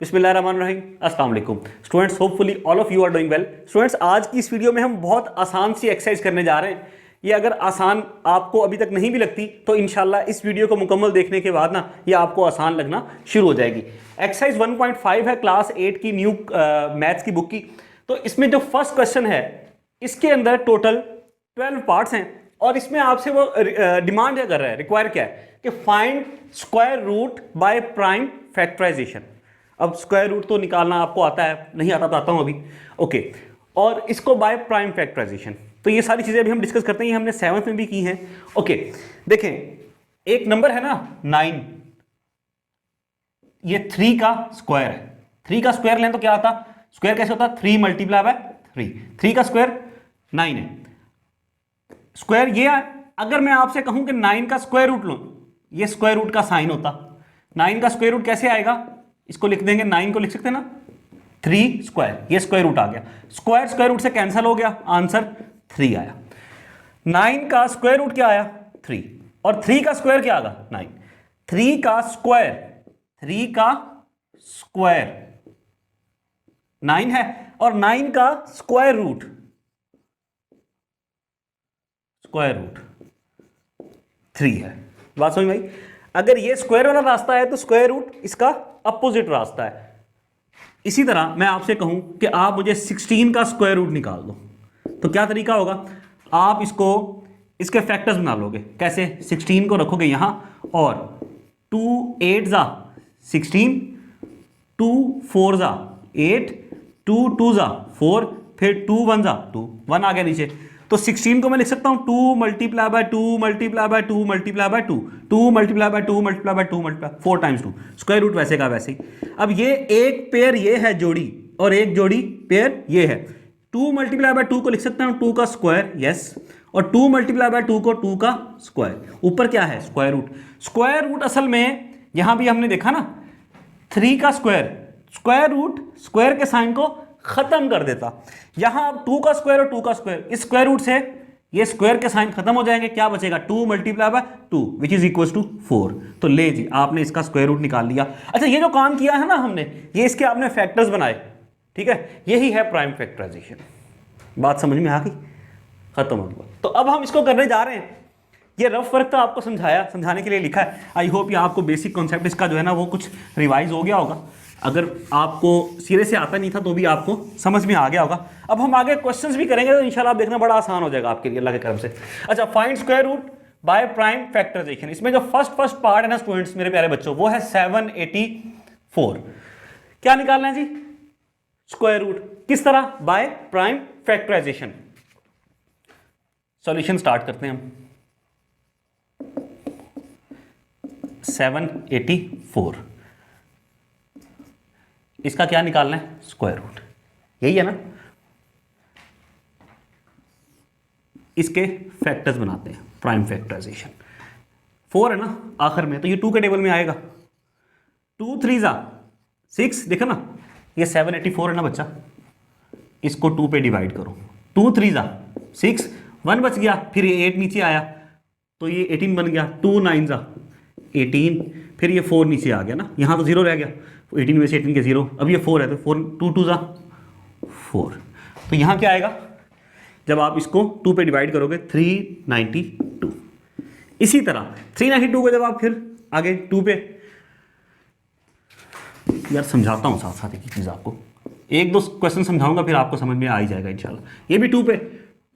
बिस्मिल्लाहिर्रहमानिर्रहीम, अस्सलाम वालेकुम students. Hopefully all of you are doing well. Students, आज की इस वीडियो में हम बहुत आसान सी एक्सरसाइज करने जा रहे हैं। ये अगर आसान आपको अभी तक नहीं भी लगती तो इंशाल्लाह इस वीडियो को मुकम्मल देखने के बाद ना ये आपको आसान लगना शुरू हो जाएगी। एक्सरसाइज 1.5 है, क्लास 8 की न्यू मैथ्स की बुक की। तो इसमें जो फर्स्ट क्वेश्चन है इसके अंदर टोटल 12 पार्ट्स हैं और इसमें आपसे वो डिमांड क्या कर रहा है, रिक्वायर क्या है कि find square root by prime factorization. अब स्क्वायर रूट तो निकालना आपको आता है, नहीं आता बताता हूं अभी। ओके, और इसको बाय प्राइम फैक्टराइजेशन। तो ये सारी चीजें अभी हम डिस्कस करते हैं, ये हमने 7th में भी की हैं। ओके, देखें एक नंबर है ना 9, ये 3 का स्क्वायर है। 3 का स्क्वायर लें तो क्या आता, स्क्वायर कैसे होता, 3 मल्टीप्लाई बाय 3। 3 का स्क्वायर 9 है। स्क्वायर ये है, अगर मैं आपसे कहूं कि 9 का स्क्वायर रूट लो, ये स्क्वायर रूट का साइन होता। 9 का स्क्वायर रूट कैसे आएगा, इसको लिख देंगे, 9 को लिख सकते हैं ना 3 स्क्वायर, ये स्क्वायर रूट आ गया। स्क्वायर स्क्वायर रूट से कैंसिल हो गया, आंसर 3 आया। 9 का स्क्वायर रूट क्या आया 3, और 3 का स्क्वायर क्या आगा 9। 3 का स्क्वायर 9 है, और 9 का स्क्वायर रूट 3 है। बात समझ में आई। अगर ये स्क्वायर वाला रास्ता है तो स्क्वायर रूट इसका अपोजिट रास्ता है। इसी तरह मैं आपसे कहूं कि आप मुझे 16 का स्क्वायर रूट निकाल दो, तो क्या तरीका होगा, आप इसको इसके फैक्टर्स बना लोगे। कैसे, 16 को रखोगे यहां और 2 8 जा 16, 2 4 जा 8, 2 2 जा 4, फिर 2 1 जा 2, 1 आ गया नीचे। तो 16 को मैं लिख सकता हूं 2 multiply by 2 multiply by 2 multiply by 2, 2 multiply by 2 multiply by 2 multiply 4 times 2, square root वैसे का वैसे ही। अब ये एक पेयर ये है जोड़ी, और एक जोड़ी पेयर ये है। 2 मल्टीप्लाई बाय 2 को लिख सकता हूं 2 का स्क्वायर, यस, और 2 मल्टीप्लाई बाय 2 को 2 का स्क्वायर। ऊपर क्या है, स्क्वायर रूट। स्क्वायर रूट असल में यहां भी हमने देखा ना 3 का स्क्वायर, स्क्वायर रूट स्क्वायर के साइन को खत्म कर देता। यहां अब 2 का स्क्वायर और 2 का स्क्वायर, इस स्क्वायर रूट से ये स्क्वायर के साइन खत्म हो जाएंगे, क्या बचेगा 2 multiply by 2 which is equal to 4। तो ले जी, आपने इसका स्क्वायर रूट निकाल लिया। अच्छा, ये जो काम किया है ना हमने, ये इसके आपने फैक्टर्स बनाए, ठीक है, यही है प्राइम फैक्टराइजेशन। बात समझ में आ गई, खत्म हो गया। तो अब हम इसको करने जा रहे हैं। ये रफ वर्क तो आपको समझाने के लिए लिखा है। आई होप ये आपको बेसिक कॉन्सेप्ट इसका जो है ना वो कुछ रिवाइज हो गया होगा। अगर आपको सिरे से आता नहीं था तो भी आपको समझ में आ गया होगा। अब हम आगे क्वेश्चंस भी करेंगे तो इंशाल्लाह आप देखना बड़ा आसान हो जाएगा आपके लिए, अल्लाह के करम से। अच्छा, find square root by prime factorization. इसमें जो फर्स्ट पार्ट है ना स्टूडेंट्स, मेरे प्यारे बच्चों, वो है 784। क्या निकालना है जी, स्क्वायर रूट। किस तरह, by prime factorization. Solution start करते हैं हम। 784, इसका क्या निकालना है, स्क्वायर रूट, यही है ना। इसके फैक्टर्स बनाते हैं, प्राइम फैक्टराइजेशन। 4 है ना आखिर में, तो ये 2 के टेबल में आएगा। 2 3 जा 6, देखो ना ये 784 है ना बच्चा, इसको 2 पे डिवाइड करो। 2 3 जा 6, 1 बच गया, फिर ये 8 नीचे आया तो ये 18 बन गया। 2 9 जा 18, फिर ये 4 नीचे आ गया ना, यहाँ तो 0 रह गया, 18 में से 18 के 0, अब ये 4 है तो 4, 2 2 जा 4। तो यहाँ क्या आएगा, जब आप इसको 2 पे डिवाइड करोगे 392। इसी तरह 392 को जब आप फिर आगे 2 पे, यार समझाता हूँ साथ साथ एक चीज़ आपको, एक दो क्वेश्चन समझाऊंगा फिर आपको समझ में आ ही जाएगा इंशाल्लाह। ये भी 2 पे,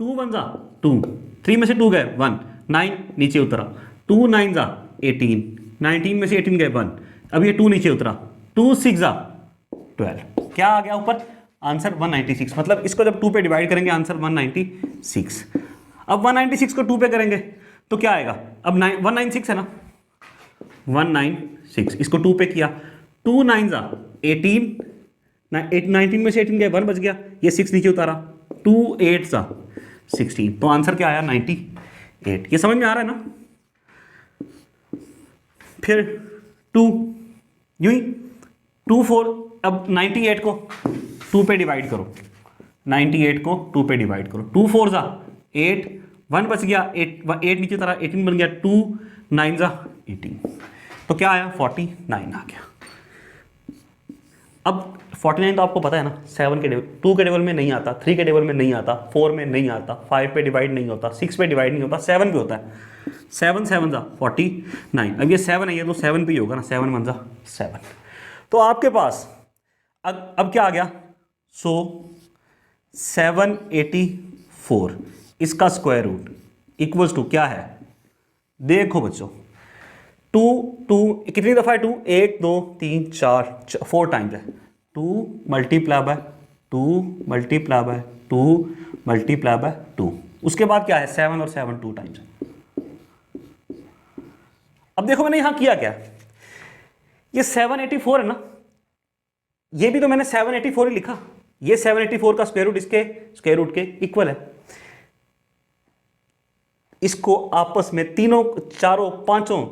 2 1 जा 2, 3 में से 2 गए 1, 9 नीचे उतरा, 2 9 जा 18, 19 में से 18 गए 1, अब ये 2 नीचे उतरा, 2 6 जा 12, क्या आ गया ऊपर, आंसर 196। मतलब इसको जब 2 पे डिवाइड करेंगे आंसर 196। अब 196 को 2 पे करेंगे तो क्या आएगा, अब 196 है ना, 196, इसको 2 पे किया, 2 9 जा 18, 19 में से 18 गए 1 बच गया, ये 6 नीचे उतारा, 2 8 जा 16, तो आंसर क्या आया 98। ये समझ में आ रहा है ना। फिर 2 यूं ही 2 4, अब 98 को 2 पे डिवाइड करो, 98 को 2 पे डिवाइड करो, 2 4 जा 8, 1 बच गया, 8 नीचे तरह 18 बन गया, 2 9 जा 18, तो क्या आया 49 आ गया। अब 49 तो आपको पता है ना, 7 के टेबल, 2 के टेबल में नहीं आता, 3 के टेबल में नहीं आता, 4 में नहीं आता, 5 पे डिवाइड नहीं होता, 6 पे डिवाइड नहीं होता, 7 पे होता है। 7 7 जा 49। अब ये 7 है, ये तो 7 पे ही होगा ना, 7 1 जा 7। तो आपके पास अब क्या आ गया, सो 784 इसका स्क्वायर रूट इक्वल्स टू क्या है, देखो बच्चों, 2 कितनी दफ़ा है 2, 1 2 3 4 4 टाइम्स है, 2 multiply by 2 multiply by 2 multiply by 2, उसके बाद क्या है 7 और 7 2 टाइम्स है। अब देखो मैंने यहां किया क्या, ये 784 है ना, ये भी तो मैंने 784 ही लिखा, ये 784 का स्क्वायर रूट इसके स्क्वायर रूट के इक्वल है। इसको आपस में तीनों चारों पांचों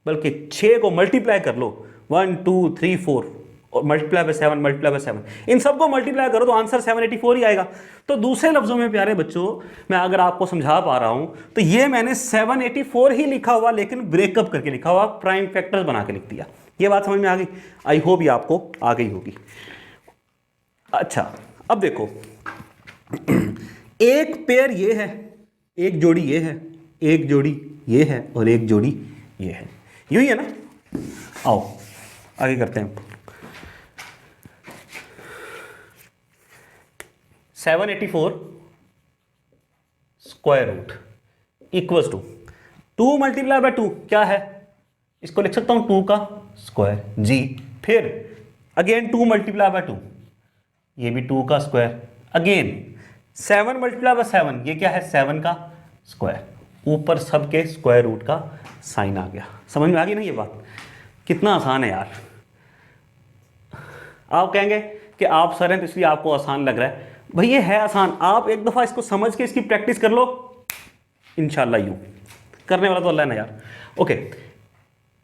बल्कि 6 को मल्टीप्लाई कर लो, 1 2 3 4 और मल्टीप्लाई बाय 7 मल्टीप्लाई बाय 7, इन सबको मल्टीप्लाई करो तो आंसर 784 ही आएगा। तो दूसरे लफ्जों में प्यारे बच्चों, मैं अगर आपको समझा पा रहा हूं तो ये मैंने 784 ही लिखा हुआ, लेकिन ब्रेकअप करके लिखा हुआ, प्राइम फैक्टर्स बना के लिख दिया। ये बात समझ में आ गई? आई होप ये आपको आ गई होगी। अच्छा अब देखो, एक पेयर ये है, एक जोड़ी ये है, एक जोड़ी ये है और एक जोड़ी ये है, यूं ही है ना। आओ आगे करते हैं। 784 square root equals to 2 multiply by 2 क्या है, इसको लिख सकता हूं 2 का स्क्वायर जी, फिर अगेन 2 मल्टीप्लाई बाय 2, ये भी 2 का स्क्वायर, अगेन 7 मल्टीप्लाई बाय 7, ये क्या है 7 का स्क्वायर, ऊपर सबके स्क्वायर रूट का साइन आ गया। समझ में आ गई ना ये बात? कितना आसान है यार। आप कहेंगे कि आप सर हैं तो इसलिए आपको आसान लग रहा है, भाई ये है आसान, आप एक दफ़ा इसको समझ के इसकी प्रैक्टिस कर लो, इंशाल्लाह यूं करने वाला तो अल्लाह है ना यार। ओके,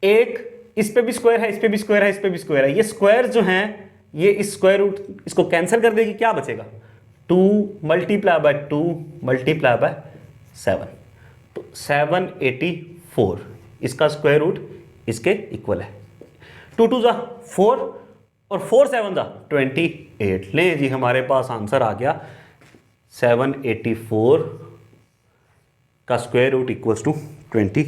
एक इस पे भी स्क्वायर है, इस पे भी स्क्वायर है, इस पे भी स्क्वायर है, ये स्क्वायर जो हैं ये इस स्क्वायर रूट इसको कैंसिल कर देगी, क्या बचेगा 2 मल्टीप्लाई बाय 2 मल्टीप्लाई बाय 7, तो 784 इसका स्क्वायर रूट इसके इक्वल है। 2 2 जा 4 और 4 7 जा 28, ले जी हमारे पास आंसर आ गया 784 का स्क्वायर रूट इक्वल्स टू 28।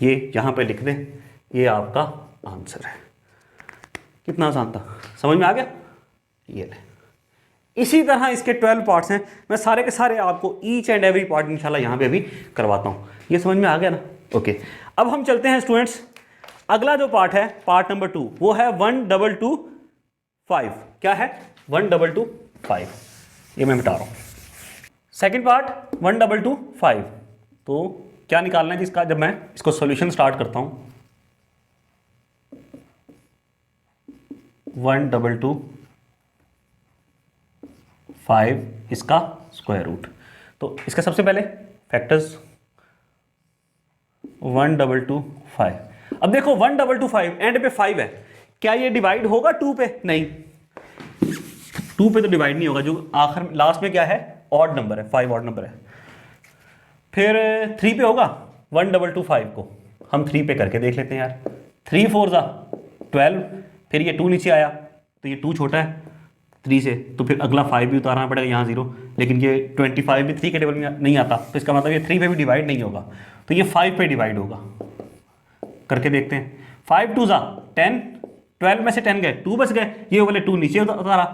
ये यहाँ पे लिख दें, ये आपका आंसर है। कितना आसान था, समझ में आ गया? ये ले, इसी तरह इसके 12 पार्ट्स हैं, मैं सारे के सारे आपको ईच एंड एवरी पार्ट इंशाल्लाह यहाँ पे भी करवाता हूँ। ये समझ में आ गया ना? ओके, अब हम चलते हैं स्टूडेंट्स, अगला जो पार्ट है पार्ट नंबर 2, वो है 1225। क्या है 1225, ये मैं मिटा रहा हूँ। सेकेंड पार्ट 1225, तो क्या निकालना है जिसका, जब मैं इसको सॉल्यूशन स्टार्ट करता हूँ 1225 इसका स्क्वायर रूट, तो इसका सबसे पहले फैक्टर्स 1225। अब देखो 1225 एंड पे 5 है, क्या ये डिवाइड होगा 2 पे? नहीं, 2 पे तो डिवाइड नहीं होगा, जो आखिर लास्ट में क्या है ऑड नंबर है, 5 ऑड नंबर है। फिर 3 पे होगा 1225 को हम 3 पे करके देख लेते हैं यार, 3 4 जा 12, फिर ये 2 नीचे आया तो ये 2 छोटा है 3 से, तो फिर अगला 5 भी उतारना पड़ेगा यहाँ 0, लेकिन ये 25 भी 3 के टेबल में नहीं आता, तो इसका मतलब ये 3 पे भी डिवाइड नहीं होगा, तो ये 5 पे डिवाइड होगा। करके देखते हैं, 5 2 जा 10, 12 में से 10 गए 2 बच गए, ये वाले 2 नीचे उतारा,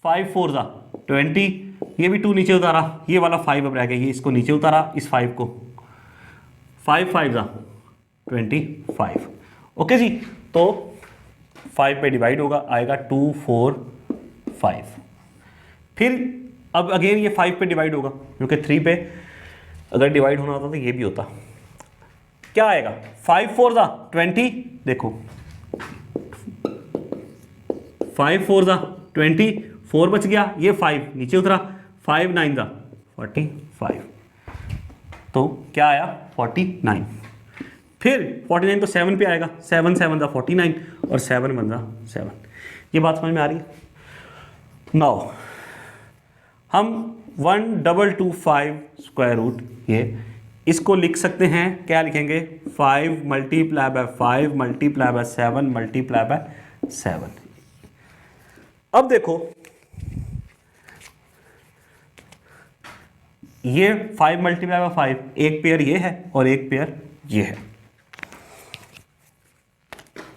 5 4 जा 20, ये भी 2 नीचे उतारा, ये वाला 5 अब रह गया, ये इसको नीचे उतारा इस 5 को, 5 5 जा 25। ओके जी, तो 5 पे डिवाइड होगा, आएगा 2 4 5। फिर अब अगेन ये 5 पे डिवाइड होगा, क्योंकि 3 पे अगर डिवाइड होना होता तो ये भी होता। क्या आएगा 5 4 जा 20, देखो 5 4 जा 20, 4 बच गया, ये 5 नीचे उतरा, 5 9 जा 45, तो क्या आया 49। फिर 49 तो 7 पे आएगा, 7 7 जा 49 और 7 1 जा 7। ये बात समझ में आ रही है? नाउ हम 1225 स्क्वायर रूट, ये इसको लिख सकते हैं, क्या लिखेंगे 5 multiply by 5 multiply by 7 multiply by 7। अब देखो ये 5 मल्टीप्लाई बाय 5, एक पेयर ये है और एक पेयर ये है,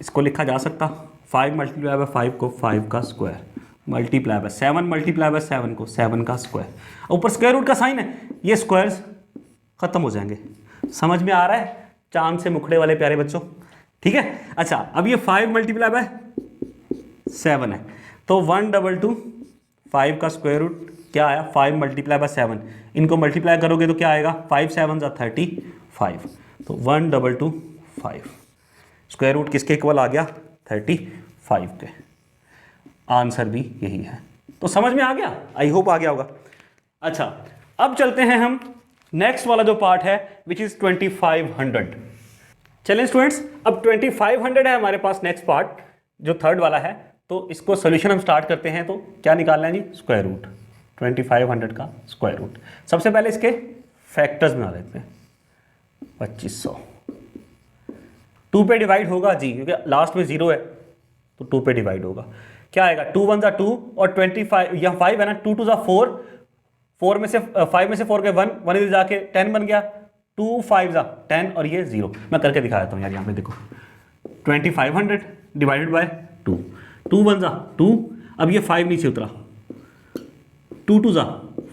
इसको लिखा जा सकता 5 मल्टीप्लाई बाय 5 को 5 का square multiply by 7 multiply by 7 को 7 का स्क्वायर, ऊपर स्क्वायर रूट का साइन है, ये स्क्वायर्स खत्म हो जाएंगे। समझ में आ रहा है चांद से मुखड़े वाले प्यारे बच्चों? ठीक है। अच्छा अब ये 5 मल्टीप्लाई बाय 7 है तो 122 5 का स्क्वायर रूट क्या आया 5 मल्टीप्लाई बाय 7, इनको मल्टीप्लाई करोगे तो क्या आएगा 5 7 35, तो 122 5 स्क्वायर रूट किसके इक्वल आ गया 35 के। आंसर भी यही है। तो समझ में आ गया, आई होप आ गया होगा। अच्छा अब चलते हैं हम नेक्स्ट वाला जो पार्ट है विच इज 2500। चलें स्टूडेंट्स, अब 2500 है हमारे पास नेक्स्ट पार्ट जो थर्ड वाला है, तो इसको सोल्यूशन हम स्टार्ट करते हैं। तो क्या निकालना है जी, स्क्वायर रूट 2500 का स्क्वायर रूट। सबसे पहले इसके फैक्टर्स बना लेते हैं। 2500 2 पे डिवाइड होगा जी, क्योंकि लास्ट में 0 है तो 2 पे डिवाइड होगा। क्या आएगा 2 1 2 और 25 यहाँ 5 है ना, 2 2 4, 4 में से 5 में से 4 के 1 इधर जाके 10 बन गया, 2 5 10 और ये 0। मैं करके दिखा देता हूँ यार, यहाँ पे देखो 2500 डिवाइडेड बाय 2, 2 1 2, अब ये 5 नीचे उतरा, 2 2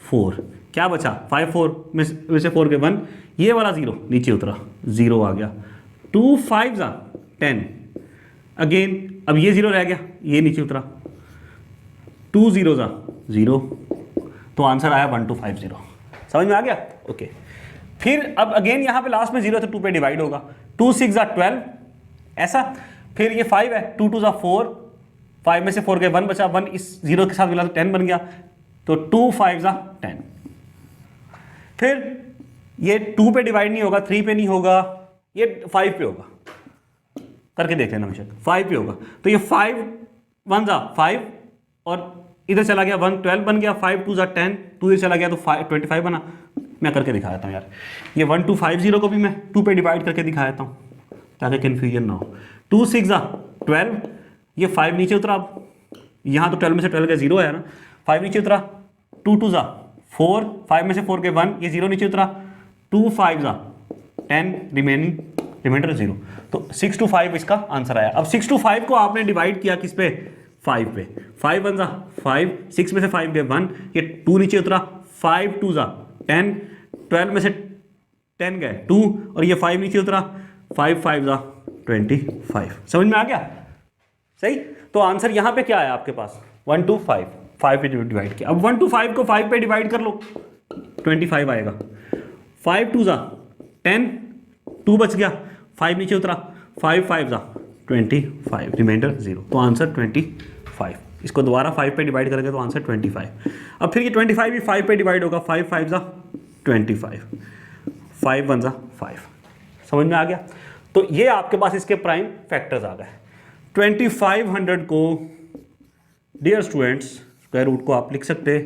4, क्या बचा 5 4 में से 4 के 1, ये वाला 0 नीचे उतरा, 0 आ गया, 2 5 10 अगेन, अब ये 0 रह गया, ये नीचे उतरा, 2 0 0, तो आंसर आया 1250। समझ में आ गया? ओके। फिर अब अगेन यहाँ पे लास्ट में 0 तो 2 पे डिवाइड होगा, 2 6 12 ऐसा, फिर ये 5 है, 2 2 4, 5 में से 4 के 1 बचा, 1 इस 0 के साथ मिला तो 10 बन गया, तो 2 5 10। फिर ये 2 पे डिवाइड नहीं होगा, 3 पे नहीं होगा, ये 5 पे होगा, करके देख लेना बेशक, 5 पे होगा, तो ये 5 1 5 और इधर चला गया 1 12 बन गया, 5 2 10, 2 इधर चला गया तो 25 बना। मैं करके दिखा देता हूँ यार, ये 1250 को भी मैं 2 पे डिवाइड करके दिखा देता हूँ ताकि कन्फ्यूजन ना हो। 2 6 12, ये 5 नीचे उतरा, अब यहाँ तो 12 में से 12 का 0 है ना, 5 नीचे उतरा, 2 2 4, 5 में से 4 के 1, ये 0 नीचे उतरा, 2 5 10, रिमाइंडर 0, तो 6 to 5 इसका आंसर आया। अब 6 to 5 को आपने डिवाइड किया किस पे, 5 पे, 5 1 5, 6 में से 5 के 1, ये 2 नीचे उतरा, 5 2 10, 12 में से 10 गए 2 और ये 5 नीचे उतरा, 5 5 25। समझ में आ गया? सही। तो आंसर यहाँ पे क्या है आपके पास 1 2 5, 5 पे डिवाइड किया। अब 1 2 5 को 5 पे डिवाइड कर लो, 25 आएगा, 5 2 10, 2 बच गया, 5 नीचे उतरा, 5 5 25, रिमाइंडर 0, तो आंसर 25। इसको दोबारा 5 पे डिवाइड करेंगे तो आंसर 25। अब फिर ये 25 भी 5 पे डिवाइड होगा, 5 5 25, 5 1 5। समझ में आ गया? तो ये आपके पास इसके प्राइम फैक्टर्स आ गए। 2500 को डियर स्टूडेंट्स स्क्वायर रूट को आप लिख सकते हैं,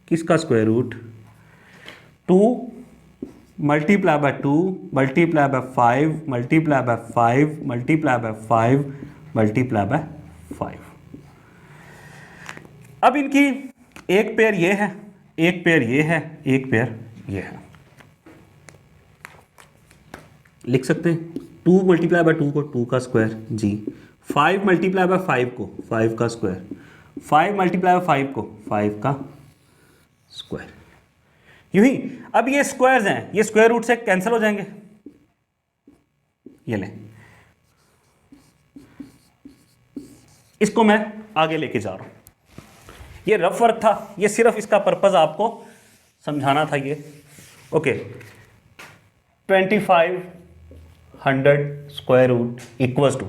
किसका square root, 2 multiply by 2 multiply by 5 multiply by 5 multiply by 5 multiply by 5। अब इनकी एक पेयर ये है, एक पेयर ये है, एक पेयर ये है, लिख सकते हैं 2 मल्टीप्लाई बाय 2 को 2 का स्क्वायर जी, 5 मल्टीप्लाई बाय 5 को 5 का स्क्वायर, 5 मल्टीप्लाई बाय 5 को 5 का स्क्वायर, यूं ही। अब ये स्क्वायर्स हैं, ये स्क्वायर रूट से कैंसिल हो जाएंगे, ये लें, इसको मैं आगे लेके जा रहा हूं। ये रफ वर्क था, ये सिर्फ इसका पर्पस आपको समझाना था ये। Okay, 2500 square root equals to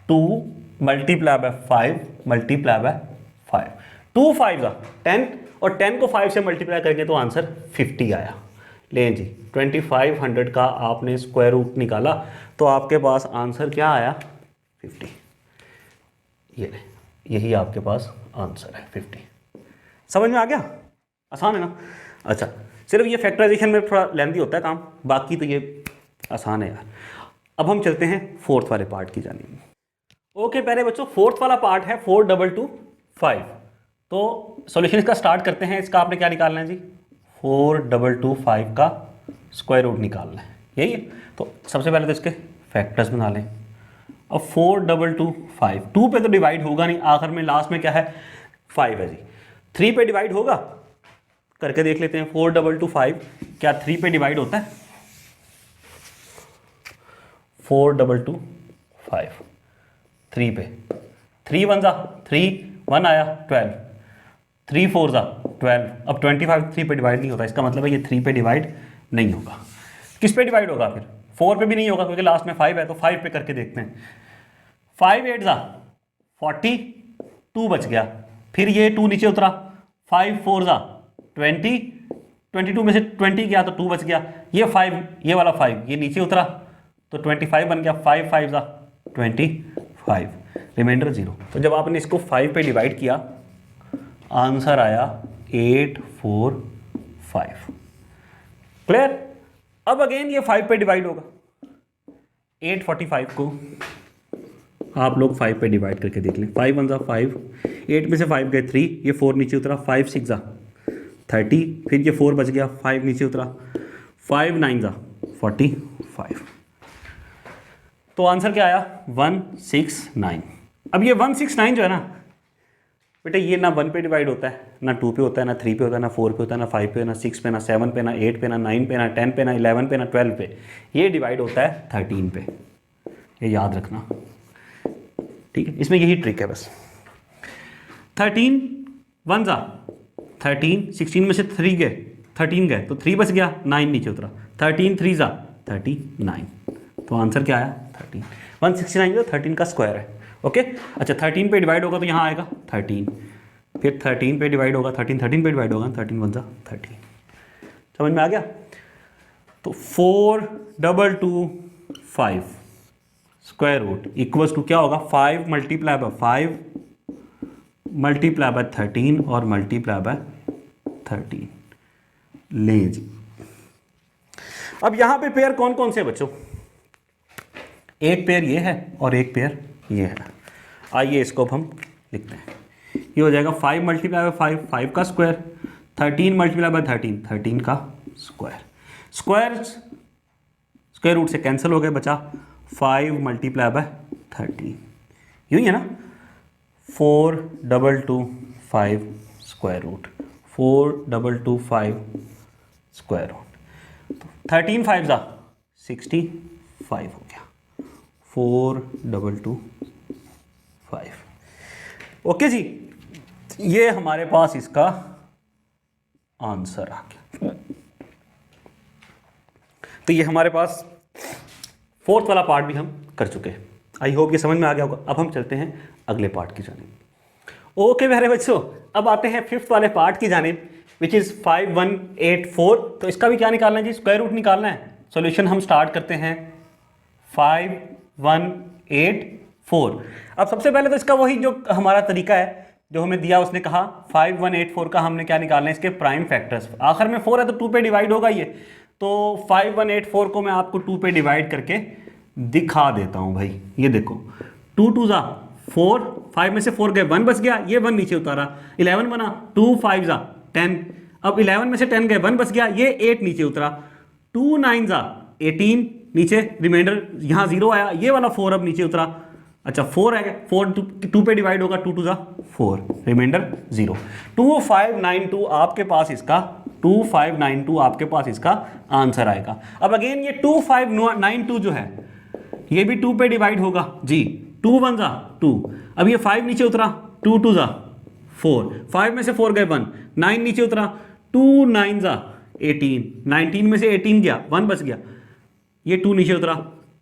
2 multiply by 5 multiply by 5, 2 5 10 और 10 को 5 से मल्टीप्लाई करेंगे तो आंसर 50 आया। लें जी, 2500 का आपने स्क्वायर रूट निकाला तो आपके पास आंसर क्या आया 50। ये लें, यही आपके पास आंसर है 50। समझ में आ गया? आसान है ना? अच्छा, सिर्फ ये फैक्टराइजेशन में थोड़ा लेंथी होता है काम, बाकी तो ये आसान है यार। अब हम चलते हैं फोर्थ वाले पार्ट की जानिब। ओके प्यारे बच्चों, फोर्थ वाला पार्ट है 4225। तो सॉल्यूशन इसका स्टार्ट करते हैं। इसका आपने क्या निकालना है जी? 4225 का स्क्वायर रूट निकालना है, यही है। तो सबसे पहले तो इसके फैक्टर्स बना लें। अब 4225 2 पे तो डिवाइड होगा नहीं, आखिर में लास्ट में क्या है 5 है जी। 3 पे डिवाइड होगा? करके देख लेते हैं। 4225 क्या 3 पे डिवाइड होता है? 4225 3 पे, 3 1 जा 3, 1 आया 12, 3 4 जा 12। अब 25 3 पे डिवाइड नहीं होता, इसका मतलब है ये 3 पे डिवाइड नहीं होगा। किस पे डिवाइड होगा फिर? 4 पे भी नहीं होगा क्योंकि लास्ट में 5 है, तो 5 पे करके देखते हैं। 5 8 जा 40, 2 बच गया, फिर ये 2 नीचे उतरा, 5 4 जा 20, 22 में से 20 गया तो 2 बच गया, ये 5, ये वाला 5 ये नीचे उतरा तो 25 बन गया, 5 5 जा 25, रिमाइंडर 0। तो जब आपने इसको 5 पे डिवाइड किया आंसर आया 845। क्लियर? अब अगेन ये 5 पे डिवाइड होगा। 845 को आप लोग 5 पे डिवाइड करके देख लें। 5 1 जा 5, 8 में से 5 गए 3, ये 4 नीचे उतरा, 5 6 जा 30, फिर ये 4 बच गया, 5 नीचे उतरा, 5 9 जा 45। तो आंसर क्या आया? 169। अब ये 169 जो है ना बेटा, ये ना 1 पे डिवाइड होता है, ना 2 पे होता है, ना 3 पे होता है, ना 4 पे होता है, ना 5 पे, ना 6 पे, ना 7 पे, ना 8 पे, ना 9 पे, ना 10 पे, ना 11 पे, ना 12 पे। ये डिवाइड होता है 13 पे, ये याद रखना, ठीक है। इसमें यही ट्रिक है बस। 13 1 जा 13, 16 में से 3 गए 13 गए तो 3 बच गया, 9 नीचे उतरा, 13 3 जा 39। तो आंसर क्या आया? 13। 169 जो 13 का स्क्वायर है। ओके अच्छा, 13 पे डिवाइड होगा तो यहाँ आएगा 13, फिर 13 पे डिवाइड होगा, 13 पे डिवाइड होगा, 13 1 जा 13। समझ में आ गया? तो 4225 स्क्वायर रूट इक्वल्स टू क्या होगा? 5 मल्टीप्लाई बाय 5 मल्टीप्लाई बाय 13 और मल्टीप्लाई बाय 13। ले जी। अब यहां पे पेयर कौन कौन से बच्चों? एक पेयर ये है और एक पेयर ये है। आइए इसको अब हम लिखते हैं। ये हो जाएगा 5 मल्टीप्लाई बाय 5 5 का स्क्वायर, 13 मल्टीप्लाई बाय 13 13 का स्क्वायर। स्क्वायर रूट से कैंसिल हो गए, बचा 5 मल्टीप्लाई बाय 13। यूँ ही है ना? 4225 स्क्वायर रूट, 4225 स्क्वायर रूट। 13 5 जा 65 हो गया, 4225। ओके जी, ये हमारे पास इसका आंसर आ गया। तो ये हमारे पास फोर्थ वाला पार्ट भी हम कर चुके हैं। आई होप ये समझ में आ गया होगा। अब हम चलते हैं अगले पार्ट की जानिब। ओके मेरे बच्चों, अब आते हैं फिफ्थ वाले पार्ट की जानिब, विच इज़ 5184। तो इसका भी क्या निकालना है जी? स्क्वायर रूट निकालना है। सॉल्यूशन हम स्टार्ट करते हैं 5184। अब सबसे पहले तो इसका वही जो हमारा तरीका है जो हमें दिया, उसने कहा 5184 का हमने क्या निकालना है? इसके प्राइम फैक्टर्स। आखिर में 4 है तो 2 पे डिवाइड होगा ये, तो 5184 को मैं आपको 2 पे डिवाइड करके दिखा देता हूं भाई। ये देखो 2 2 जा 4, 5 में से 4 गए 1 बच गया, ये 1 नीचे उतारा, 11 बना, 2 5 जा 10। अब 11 में से 10 गए 1 बच गया, ये 8 नीचे उतरा, 2 9 जा 18 नीचे, रिमाइंडर यहाँ 0 आया, ये वाला 4 अब नीचे उतरा। अच्छा 4 है, 4 2 पे डिवाइड होगा, 2 2 जा 4, रिमाइंडर 0। 2592 आपके पास इसका 2592 आपके पास इसका आंसर आएगा। अब अगेन ये 2592 जो है ये भी 2 पे डिवाइड होगा जी। 2 1 जा 2, अब ये 5 नीचे उतरा, 2 2 जा 4, 5 में से 4 गए 1, 9 नीचे उतरा, 2 9 जा 18, 19 में से 18 गया 1 बच गया, ये 2 नीचे उतरा,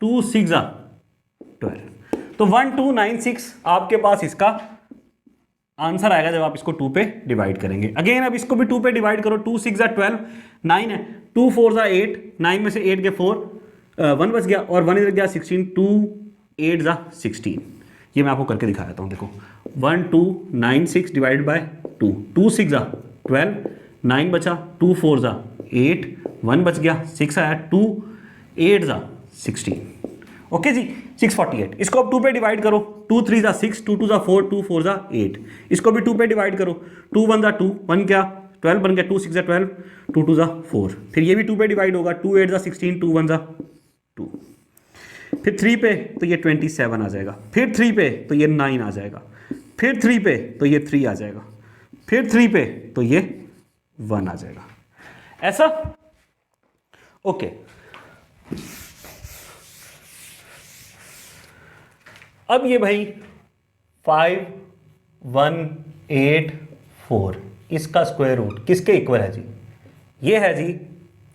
2 6 जा 12। तो 1296 आपके पास इसका आंसर आएगा जब आप इसको 2 पे डिवाइड करेंगे। अगेन अब इसको भी 2 पे डिवाइड करो, 2 6 जा 12, 9 है, 2 4 जा 8, 9 में से 8 गए 4, 1 बच गया और 1 इधर गया 16, 2 8 जा 16। ये मैं आपको करके दिखा देता हूँ। देखो 1296 डिवाइड बाय 2, 2 6 जा 12, 9 बचा, 2 4 जा 8, 1 बच गया, 6 आया, 2 8 जा 16। ओके जी, 648। इसको अब 2 पे डिवाइड करो, 2 3 जा 6, 2 2 जा 4, 2 4 जा 8। इसको भी 2 पे डिवाइड करो, 2 1 जा 2, 1 क्या 12 बन गया, 2 6 जा 12, 2 2 जा 4। फिर ये भी 2 पे डिवाइड होगा, 2 8 जा 16, 2 1 जा 2। फिर 3 पे तो ये 27 आ जाएगा, फिर 3 पे तो ये 9 आ जाएगा, फिर 3 पे तो ये 3 आ जाएगा, फिर 3 पे तो ये 1 आ जाएगा। ऐसा ओके। अब ये भाई 5 1 8 4 इसका स्क्वायर रूट किसके इक्वल है जी? ये है जी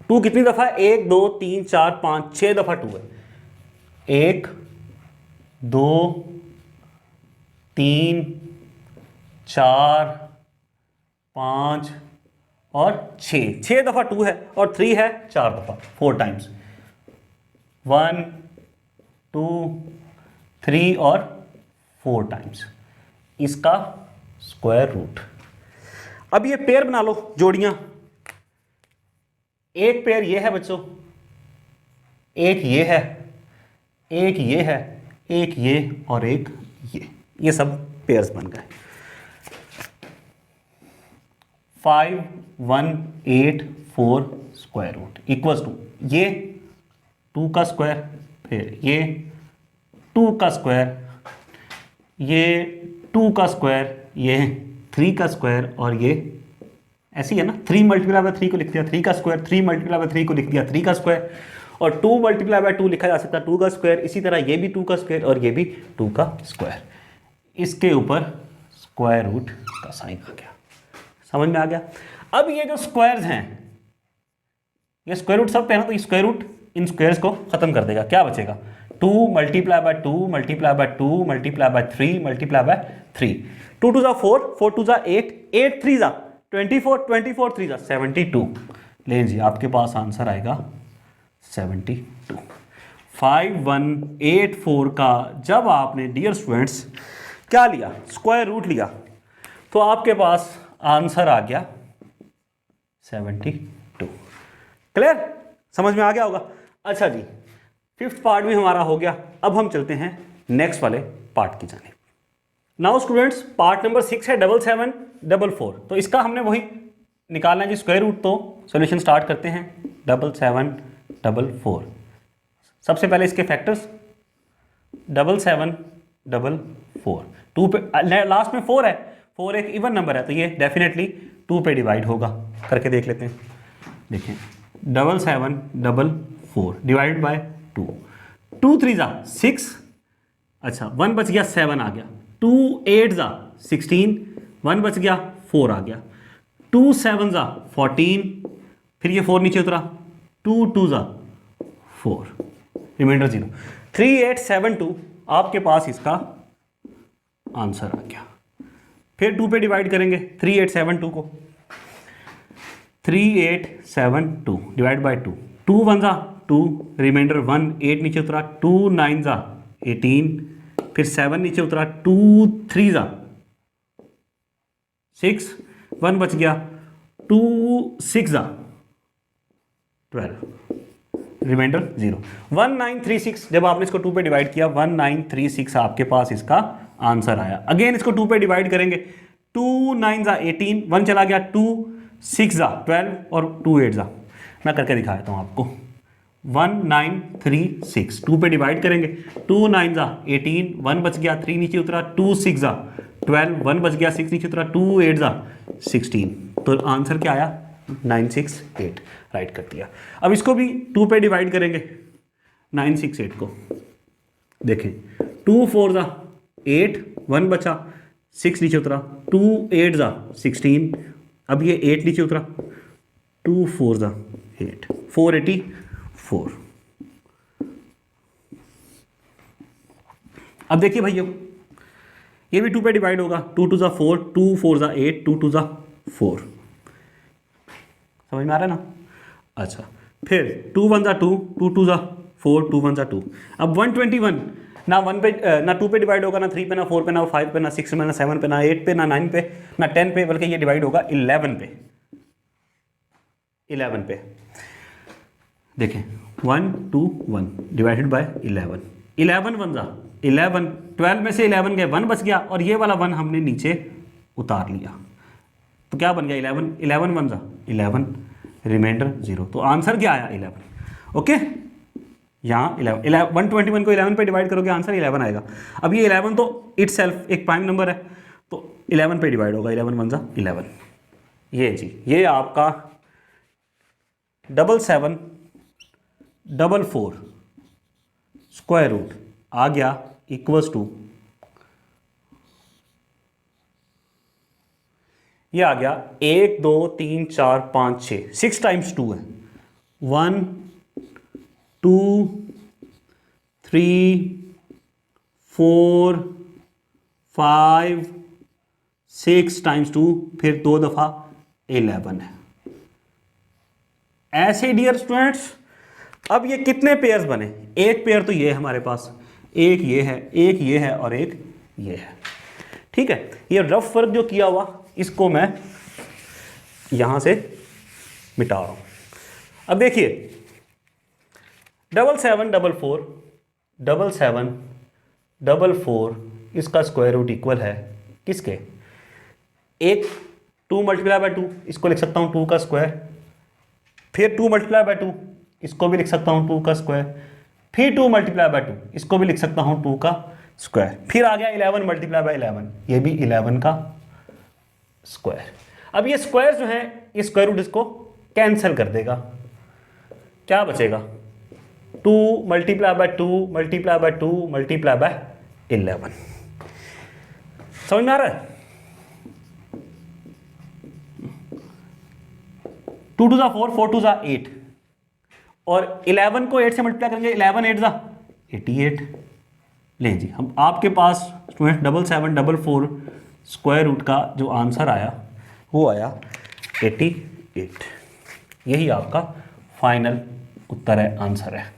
2 कितनी दफा है? 1 2 3 4 5 6 दफा 2 है। 1 2 3 4 5 और 6 दफा 2 है, और 3 है 4 दफा, 4 टाइम्स। 1 2 3 और 4 टाइम्स इसका स्क्वायर रूट। अब ये पेयर बना लो, जोड़ियां। एक पेयर ये है बच्चों, एक ये है, एक ये है, एक ये और एक ये सब पेयर्स बन गए। 5 1 8 4 स्क्वायर रूट इक्वल्स टू ये 2 का स्क्वायर, फिर ये 2 का स्क्वायर, ये 2 का स्क्वायर, ये 3 का स्क्वायर, और ये ऐसी है ना, 3 मल्टीप्लाई बाय 3 को लिख दिया 3 का स्क्वायर, 3 मल्टीप्लाई बाय 3 को लिख दिया 3 का स्क्वायर, और 2 मल्टीप्लाई बाय 2 लिखा जा सकता है 2 का स्क्वायर। इसी तरह ये भी 2 का स्क्वायर और ये भी 2 का स्क्वायर। इसके ऊपर स्क्वायर रूट का साइन आ गया। समझ में आ गया? अब ये जो स्क्वायर्स हैं, ये स्क्वायर रूट सब पे है ना, तो स्क्वायर रूट इन स्क्वायर्स को खत्म कर देगा। क्या बचेगा? 2 multiply by 2 multiply by 2 multiply bye 3 multiply by 3। 2 2 जा 4, 4 2 जा 8, 8 3 जा 24, 24 3 जा 72। लें जी, आपके पास आंसर आएगा 72। 5 1 8 4 का जब आपने डियर स्टूडेंट्स क्या लिया? स्क्वायर रूट लिया, तो आपके पास आंसर आ गया 72। क्लियर? समझ में आ गया होगा? अच्छा जी, 5th पार्ट भी हमारा हो गया। अब हम चलते हैं नेक्स्ट वाले पार्ट की जाने। नाउ स्टूडेंट्स, पार्ट नंबर 6 है 7 7 4 4। तो इसका हमने वही निकालना है जी, स्क्वायर रूट। तो सॉल्यूशन स्टार्ट करते हैं। 7 7 4 4। सबसे पहले इसके फैक्टर्स 7 7 4 4। 2 पे लास्ट में 4 है, 4 एक इवन नंबर है, तो ये डेफिनेटली 2 पे डिवाइड होगा। करके देख लेते हैं। देखें, 7 7 4 4 डिवाइड बाय 2। 2 3 जा 6, अच्छा 1 बच गया, 7 आ गया। 2 8 जा 16, 1 बच गया, 4 आ गया। 2 7 जा 14, फिर ये 4 नीचे उतरा, 2 2 जा 4, रिमाइंडर 0। 3 8 7 2 आपके पास इसका आंसर आ गया। फिर 2 पे डिवाइड करेंगे 3 8 7 2 को। 3 8 7 2 डिवाइड बाय 2। 2 1 जा 2, रिमाइंडर 1, 8 नीचे उतरा, 2 9 जा 18, फिर 7 नीचे उतरा, 2 3 जा 6, 1 बच गया, 2 6 जा 12, रिमाइंडर 0। 1936 जब आपने इसको 2 पे डिवाइड किया, 1936 आपके पास इसका आंसर आया। अगेन इसको 2 पे डिवाइड करेंगे, 2 9 जा 18, 1 चला गया, 2 6 जा 12 और 2 8 जा, मैं करके दिखा देता हूँ आपको। 1936 2 पे डिवाइड करेंगे, 2 9 जा 18, 1 बच गया, 3 नीचे उतरा, 2 6 जा 12, 1 बच गया, 6 नीचे उतरा, 2 8 जा 16। तो आंसर क्या आया? 968 राइट कर दिया। अब इसको भी 2 पे डिवाइड करेंगे 968 को। देखें, 2 4 जा 8, 1 बचा, 6 नीचे उतरा, 2 8 जा 16, अब ये 8 नीचे उतरा, 2 4 जा 8, 484। अब देखिए भैया, ये भी 2 पे डिवाइड होगा, 2 2 जा 4, 2 4 जा 8, 2 2 जा 4। समझ में आ रहा है ना? अच्छा, फिर 2 1 जा 2, 2 2 जा 4, 2 1 जा 2। अब 121 ना 1 पे ना 2 पे डिवाइड होगा, ना 3 पे, ना 4 पे, ना 5 पे, ना 6 पे, ना 7 पे, ना 8 पे, ना 9 पे, ना 10 पे, बल्कि ये डिवाइड होगा 11 पे। 11 पे देखें, 1 2 1 डिवाइडेड बाय 11, 11 वन जा 11, 12 में से 11 गए 1 बच गया और ये वाला 1 हमने नीचे उतार लिया, तो क्या बन गया 11, 11 वन जा 11, रिमाइंडर 0, तो आंसर क्या आया 11। ओके, यहाँ 11 121 को 11 पे डिवाइड करोगे आंसर 11 आएगा। अब ये 11 तो इटसेल्फ एक प्राइम नंबर है, तो 11 पे डिवाइड होगा, 11 वन जा 11। ये जी, ये आपका 7744 स्क्वायर रूट आ गया इक्वल्स टू, ये आ गया 1 2 3 4 5 6, 6 टाइम्स 2 है, 1 2 3 4 5 6 टाइम्स 2, फिर 2 दफ़ा 11 है। ऐसे डियर स्टूडेंट्स, अब ये कितने पेयर्स बने? एक पेयर तो ये है हमारे पास, एक ये है, एक ये है और एक ये है। ठीक है, ये रफ वर्क जो किया हुआ इसको मैं यहां से मिटा रहा हूं। अब देखिए 7744 इसका स्क्वायर रूट इक्वल है किसके? एक 2 मल्टीप्लाई बाय 2, इसको लिख सकता हूं 2 का स्क्वायर, फिर 2 मल्टीप्लाई बाय 2, इसको भी लिख सकता हूं 2 का स्क्वायर, फिर 2 मल्टीप्लाई बाय 2, इसको भी लिख सकता हूं 2 का स्क्वायर, फिर आ गया 11 मल्टीप्लाई बाय 11, ये भी 11 का स्क्वायर। अब ये स्क्वायर जो है, ये स्क्वायर रूट इसको कैंसिल कर देगा, क्या बचेगा? 2 multiply by 2 multiply by 2 multiply bye 11। समझ में आ रहा है? 2 टू 4, 4 टू 8, और 11 को 8 से मल्टीप्लाई करेंगे, 11 8 88। लें जी, हम आपके पास स्टूडेंट 7744 स्क्वायर रूट का जो आंसर आया वो आया 88। यही आपका फाइनल उत्तर है, आंसर है।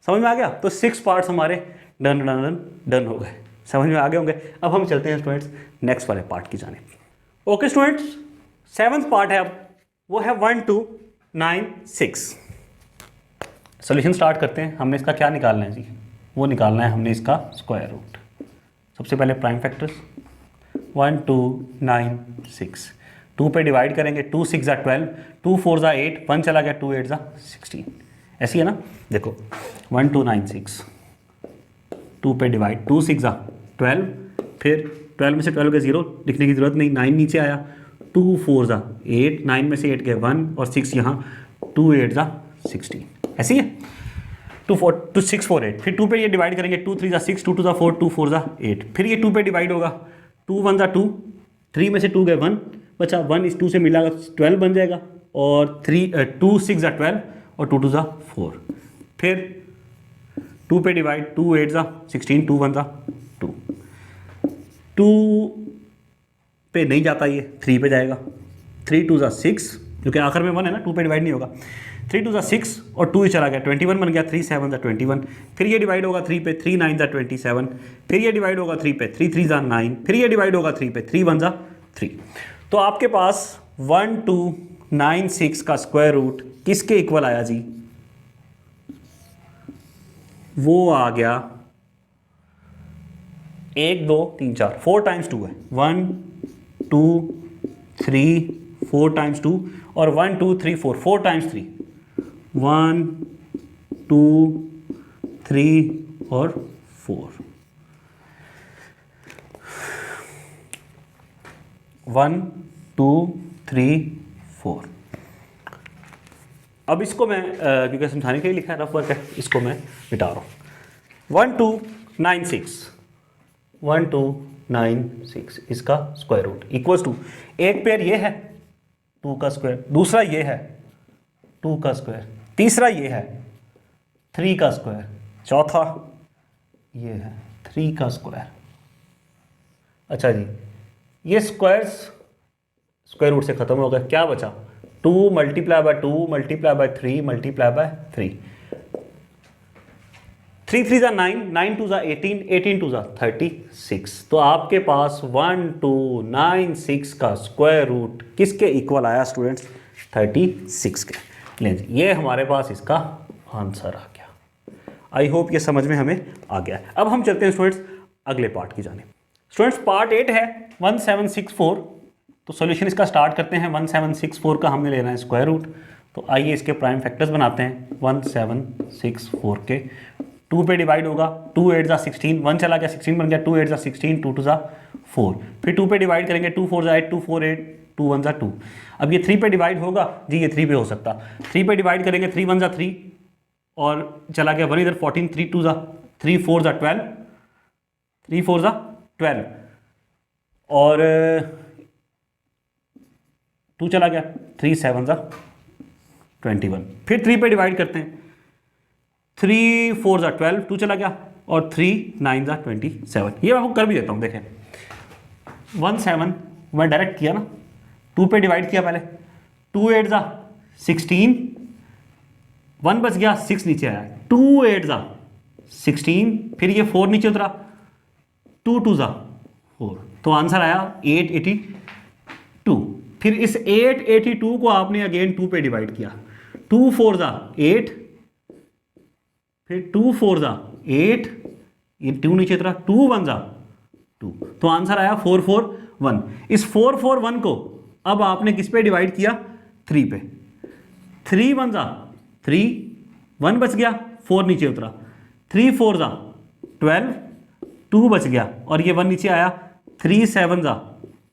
समझ में आ गया? तो 6 पार्ट्स हमारे डन डन डन डन हो गए, समझ में आ गए होंगे। अब हम चलते हैं स्टूडेंट्स नेक्स्ट वाले पार्ट की जानिब। ओके स्टूडेंट्स, 7th पार्ट है अब, वो है 1 2 9 6। सोल्यूशन स्टार्ट करते हैं। हमने इसका क्या निकालना है जी? वो निकालना है हमने इसका स्क्वायर रूट। सबसे पहले प्राइम फैक्टर्स 1 2 9 6, 2 पे डिवाइड करेंगे, 2 6 ज़ा 12, 2 4 ज़ा 8, 1 चला गया, 2 8 ज़ा 16। ऐसी है ना? देखो 1 2 9 6, 2 पे डिवाइड, 2 6 ज़ा 12, फिर 12 में से 12 के 0 लिखने की ज़रूरत नहीं, 9 नीचे आया, 2 4 ज़ा 8, 9 में से 8 के 1 और 6 यहाँ, 2 8 ज़ा 16। ऐसी है 2 6 4 8, फिर 2 पे ये डिवाइड करेंगे, 2 3 ज़ा 6, 2 2 ज़ा 4, 2 4 ज़ा 8, फिर ये 2 पे डिवाइड होगा, 2 1 ज़ा 2, 3 में से 2 गए 1 बचा, 1 इस 2 से मिला 12 बन जाएगा, और 2 6 ज़ा 12 और 2 2 ज़ा 4, फिर 2 पे डिवाइड, 2 8 ज़ा 16, 2 1 ज़ा 2, 2 पे नहीं जाता, ये 3 पे जाएगा, 3 2 ज़ा 6, क्योंकि आखिर में 1 है ना, 2 पे डिवाइड नहीं होगा, 3 2 ज़ा 6 और 2 ही चला गया, 21 बन गया, 3 7 ज़ा 21, फिर ये डिवाइड होगा 3 पे, 3 9 ज़ा 27, फिर ये डिवाइड होगा 3 पे, 3 3 ज़ा 9, फिर ये डिवाइड होगा 3 पे, 3 1 ज़ा 3। तो आपके पास 1 2 9 6 का स्क्वायर रूट किसके इक्वल आया जी? वो आ गया 1 2 3 4, 4 टाइम्स 2 है, 1 2 3 4 टाइम्स 2, और 1 2 3 4, 4 टाइम्स 3, 1 2 3 और 4, 1 2 3 4। अब इसको मैं क्योंकि समझाने के लिए लिखा है, रफ वर्क है, इसको मैं मिटा रहा हूँ। 1 2 9 6, 1 2 9 6 इसका स्क्वायर रूट इक्वल्स टू, एक पेयर ये है 2 का स्क्वायर, दूसरा ये है 2 का स्क्वायर, तीसरा ये है 3 का स्क्वायर, चौथा ये है 3 का स्क्वायर। अच्छा जी, ये स्क्वायर्स स्क्वायर रूट से ख़त्म हो गए, क्या बचा? 2 multiply by 2 multiply bye 3 multiply by 3, 3 3 ज़ा 9, 9 2 ज़ा 18, 18 2 ज़ा 36। तो आपके पास 1 2 9 6 का स्क्वायर रूट किसके इक्वल आया स्टूडेंट्स? 36 के। लें जी, ये हमारे पास इसका आंसर आ गया। आई होप ये समझ में हमें आ गया। अब हम चलते हैं स्टूडेंट्स अगले पार्ट की जाने। स्टूडेंट्स पार्ट 8 है 1764। तो सॉल्यूशन इसका स्टार्ट करते हैं। 1764 का हमने लेना है स्क्वायर रूट। तो आइए इसके प्राइम फैक्टर्स बनाते हैं। 1764 के 2 पे डिवाइड होगा, 2 8 जा 16, 1 चला गया 16 बन गया, 2 8 जा 16, 2 2 जा 4, फिर 2 पे डिवाइड करेंगे, 2 4 जा 8, 2 4 8, 2 1 जा 2। अब ये 3 पे डिवाइड होगा जी, ये 3 पे हो सकता, 3 पे डिवाइड करेंगे, 3 1 जा 3 और चला गया 1 इधर 14, 3 2 जा 3 4 जा 12, 3 4 जा 12 और 2 चला गया, 3 7 जा 21। फिर 3 पे डिवाइड करते हैं, 3 4 जा 12, 2 चला गया और 3 9 जा 27। ये मैं आपको कर भी देता हूँ, देखें 1 7 मैं डायरेक्ट किया ना, 2 पे डिवाइड किया पहले, 2 8 जा 16, 1 बच गया 6 नीचे आया, 2 8 जा 16, फिर ये 4 नीचे उतरा, 2 2 जा 4, तो आंसर आया 882। फिर इस 882 को आपने अगेन 2 पे डिवाइड किया, 2 4 जा 8, फिर 2 4 जा 8, ये 2 नीचे उतरा, 2 1 जा 2, तो आंसर आया 441। इस 441 को अब आपने किस पे डिवाइड किया, 3 पे, 3 1 जा 3, 1 बच गया 4 नीचे उतरा, 3 4 जा 12, 2 बच गया और ये 1 नीचे आया, 3 7 जा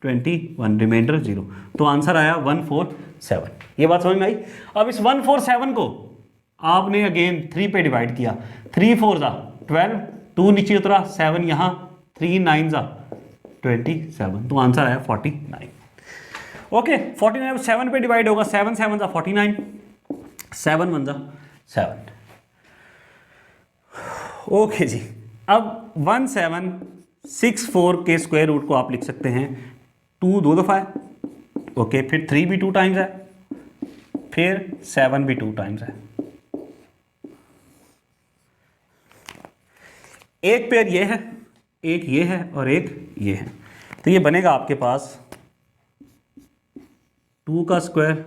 21, रिमाइंडर 0, तो आंसर आया 147। ये बात समझ में आई। अब इस 147 को आपने अगेन 3 पे डिवाइड किया, 3 4 जा 12, 2 नीचे उतरा 7 यहाँ, 3 9 जा 27, तो आंसर आया 49। ओके 49 7 पे डिवाइड होगा, 7 7 जा 49, 7 1 जा 7। ओके जी, अब 1764 के स्क्वायर रूट को आप लिख सकते हैं 2 दो दफ़ा है, ओके, फिर 3 भी 2 टाइम्स है, फिर 7 भी 2 टाइम्स है। एक पेयर ये है, एक ये है और एक ये है, तो ये बनेगा आपके पास 2 का स्क्वायर,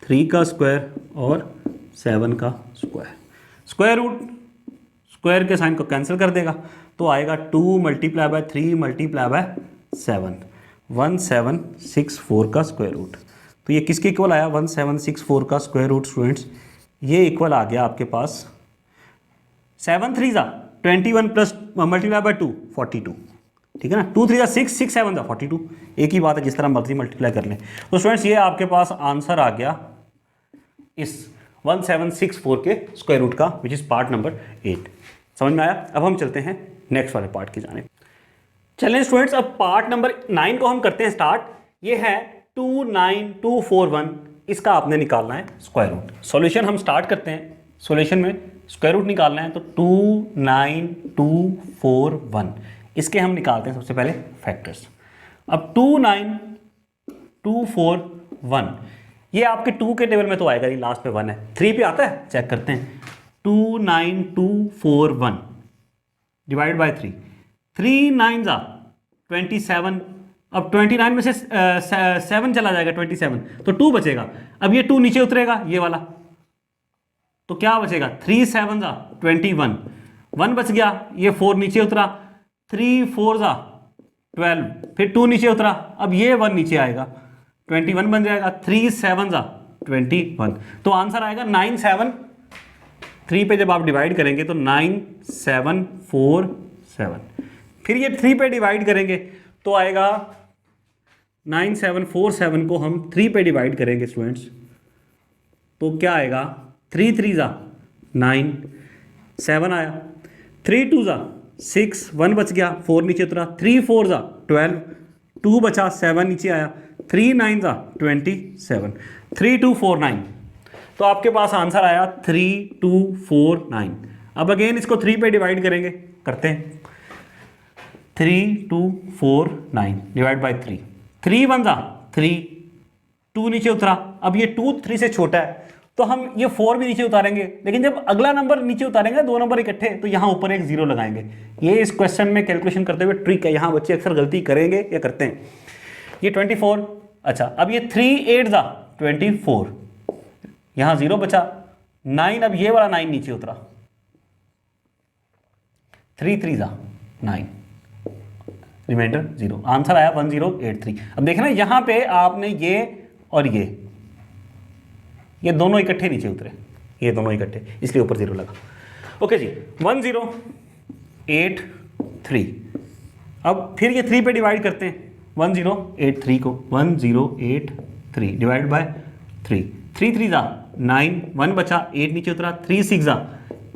3 का स्क्वायर और 7 का स्क्वायर। स्क्वायर रूट स्क्वायर के साइन को कैंसिल कर देगा, तो आएगा 2 मल्टीप्लाई बाय 3 मल्टीप्लाई बाय 7, 1764 का स्क्वायर रूट। तो ये किसके इक्वल आया, 1764 का स्क्वायर रूट स्टूडेंट्स, ये इक्वल आ गया आपके पास 7 3 जा 21 प्लस मल्टीप्लाई बाय 2 42, ठीक है ना, 2 3 जा 6, 6 7 जा 42, एक ही बात है, जिस तरह मर्जी मल्टीप्लाई कर लें। तो स्टूडेंट्स ये आपके पास आंसर आ गया इस 1764 के स्क्वायर रूट का, विच इज़ पार्ट नंबर 8। समझ में आया। अब हम चलते हैं नेक्स्ट वाले पार्ट की जाने। चलें स्टूडेंट्स, अब पार्ट नंबर 9 को हम करते हैं स्टार्ट। ये है 29241, इसका आपने निकालना है स्क्वायर रूट। सॉल्यूशन हम स्टार्ट करते हैं, सॉल्यूशन में स्क्वायर रूट निकालना है, तो 29241 इसके हम निकालते हैं सबसे पहले फैक्टर्स। अब 29241 ये आपके 2 के टेबल में तो आएगा नहीं, लास्ट में 1 है, 3 पे आता है, चेक करते हैं। 29241 डिवाइड बाय 3, 3 9 जा 27, अब 29 में से 7 चला जाएगा 27, तो 2 बचेगा। अब ये 2 नीचे उतरेगा ये वाला, तो क्या बचेगा, 3 7 जा 21, 1 बच गया, ये 4 नीचे उतरा, 3 4 जा 12, फिर 2 नीचे उतरा, अब ये 1 नीचे आएगा, 21 बन जाएगा, 3 7 जा 21, तो आंसर आएगा 97। 3 पे जब आप डिवाइड करेंगे तो 9747, फिर ये 3 पे डिवाइड करेंगे तो आएगा 9747 को हम 3 पे डिवाइड करेंगे स्टूडेंट्स, तो क्या आएगा, 3 3 जा 9, 7 आया, 3 2 जा 6, 1 बच गया, 4 नीचे उतरा, 3 4 जा 12, 2 बचा, 7 नीचे आया, 3 9 जा 27, 3249, तो आपके पास आंसर आया 3249। अब अगेन इसको 3 पे डिवाइड करेंगे, करते हैं, 3249 डिवाइड बाई 3, 3 1 जा 3, 2 नीचे उतरा, अब ये 2 3 से छोटा है तो हम ये 4 भी नीचे उतारेंगे, लेकिन जब अगला नंबर नीचे उतारेंगे 2 नंबर इकट्ठे, तो यहाँ ऊपर एक 0 लगाएंगे। ये इस क्वेश्चन में कैलकुलेशन करते हुए ट्रिक है, यहाँ बच्चे अक्सर गलती करेंगे या करते हैं। ये 24, अच्छा अब ये 3 8 जा 24, यहाँ 0 बचा, 9, अब ये वाला 9 नीचे उतरा, 3 3 जा 9, रिमाइंडर 0, आंसर आया 1083। अब देखना यहाँ पे आपने ये और ये दोनों इकट्ठे नीचे उतरे, ये दोनों इकट्ठे, इसलिए ऊपर 0 लगा। ओके जी, 1083। अब फिर ये 3 पे डिवाइड करते हैं 1083 को, 1083 डिवाइड बाय 3, 3 3 जा 9, 1 बचा, 8 नीचे उतरा, 3 6 जा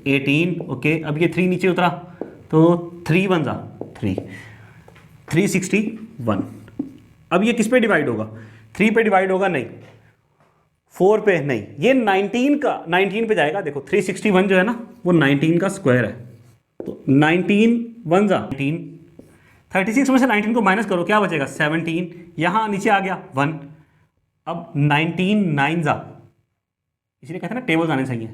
18। ओके, अब ये 3 नीचे उतरा तो 3 1 जा 3, 361। अब ये किस पे डिवाइड होगा? 3 पे डिवाइड होगा नहीं, 4 पे नहीं, ये 19 पे जाएगा। देखो 361 जो है ना वो 19 का स्क्वायर है, तो 19 1 जा 19, 36 में से 19 को माइनस करो, क्या बचेगा? 17, यहाँ नीचे आ गया 1। अब 19 9 जा, इसलिए कहते हैं ना टेबल आने चाहिए,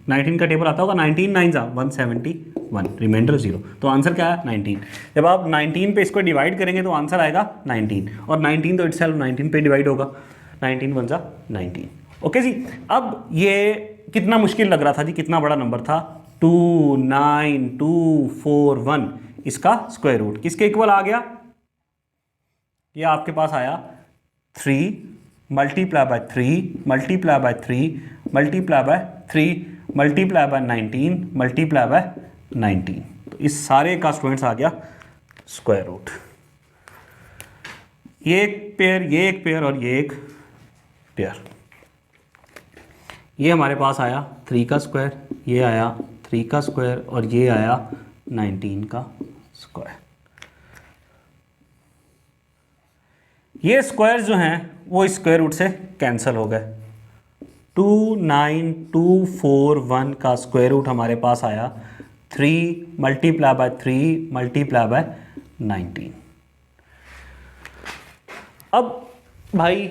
19 का टेबल आता होगा, 19 9 जा 171, रिमाइंडर 0। तो आंसर क्या है? 19। जब आप 19 पे इसको डिवाइड करेंगे तो आंसर आएगा 19, और 19 तो इटसेल्फ 19 पे डिवाइड होगा, 19 1 जा 19। ओके जी, अब ये कितना मुश्किल लग रहा था जी, कितना बड़ा नंबर था, 29241, इसका स्क्वायर रूट किसके इक्वल आ गया? ये आपके पास आया 3 multiply by 3 multiply by 3 multiply by 3 multiply by 19 multiply by 19। तो इस सारे का स्टूडेंट्स आ गया स्क्वायर रूट। ये एक पेयर, ये एक पेयर और ये एक पेयर। ये हमारे पास आया 3 का स्क्वायर, ये आया 3 का स्क्वायर और ये आया 19 का स्क्वायर। ये स्क्वायर जो हैं वो इस स्क्वायर रूट से कैंसिल हो गए। 29241 का स्क्वायर रूट हमारे पास आया 3 मल्टीप्लाई बाय 3 मल्टीप्लाई बाय 19। अब भाई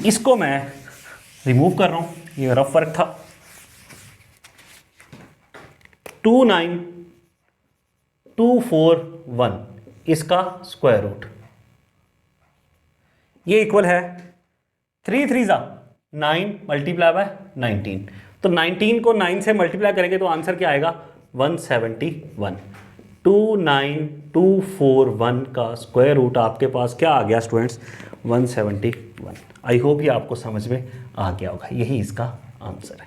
इसको मैं रिमूव कर रहा हूं, ये रफ वर्क था। 29241 इसका स्क्वायर रूट, ये इक्वल है 3 3 जा 9 मल्टीप्लाई बाय 19। तो 19 को 9 से मल्टीप्लाई करेंगे तो आंसर क्या आएगा? 171। 29241 का स्क्वायर रूट आपके पास क्या आ गया स्टूडेंट्स? 171। आई होप ये आपको समझ में आ गया होगा, यही इसका आंसर है।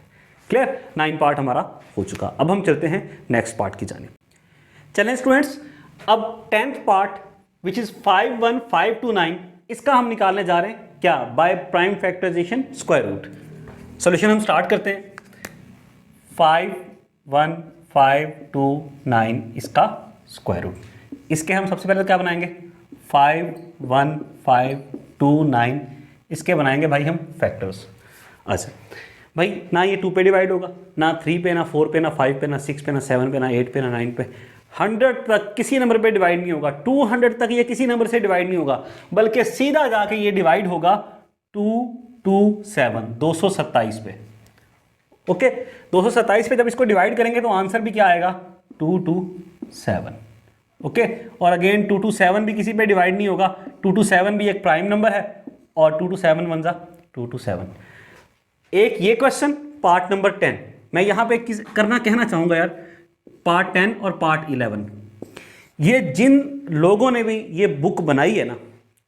क्लियर? 9 पार्ट हमारा हो चुका। अब हम चलते हैं नेक्स्ट पार्ट की जानिब। चलें स्टूडेंट्स, अब 10th पार्ट विच इज 51529, इसका हम निकालने जा रहे हैं क्या? By prime factorization square root. Solution हम स्टार्ट करते हैं। 51529 इसका स्क्वायर रूट, इसके हम सबसे पहले क्या बनाएंगे? 51529 इसके बनाएंगे भाई हम फैक्टर्स। अच्छा भाई, ना ये 2 पे डिवाइड होगा, ना 3 पे, ना 4 पे, ना 5 पे, ना 6 पे, ना 7 पे, ना 8 पे, ना 9 पे, 100 तक किसी नंबर पे डिवाइड नहीं होगा, 200 तक ये किसी नंबर से डिवाइड नहीं होगा, बल्कि सीधा जाके ये डिवाइड होगा 227 पे। ओके, 227 पे जब इसको डिवाइड करेंगे तो आंसर भी क्या आएगा? 227। ओके, और अगेन 227 भी किसी पे डिवाइड नहीं होगा, 227 भी एक प्राइम नंबर है, और 227 1 जा 227। एक ये क्वेश्चन पार्ट नंबर 10 मैं यहां पे कहना चाहूंगा यार, पार्ट 10 और पार्ट 11, ये जिन लोगों ने भी ये बुक बनाई है ना,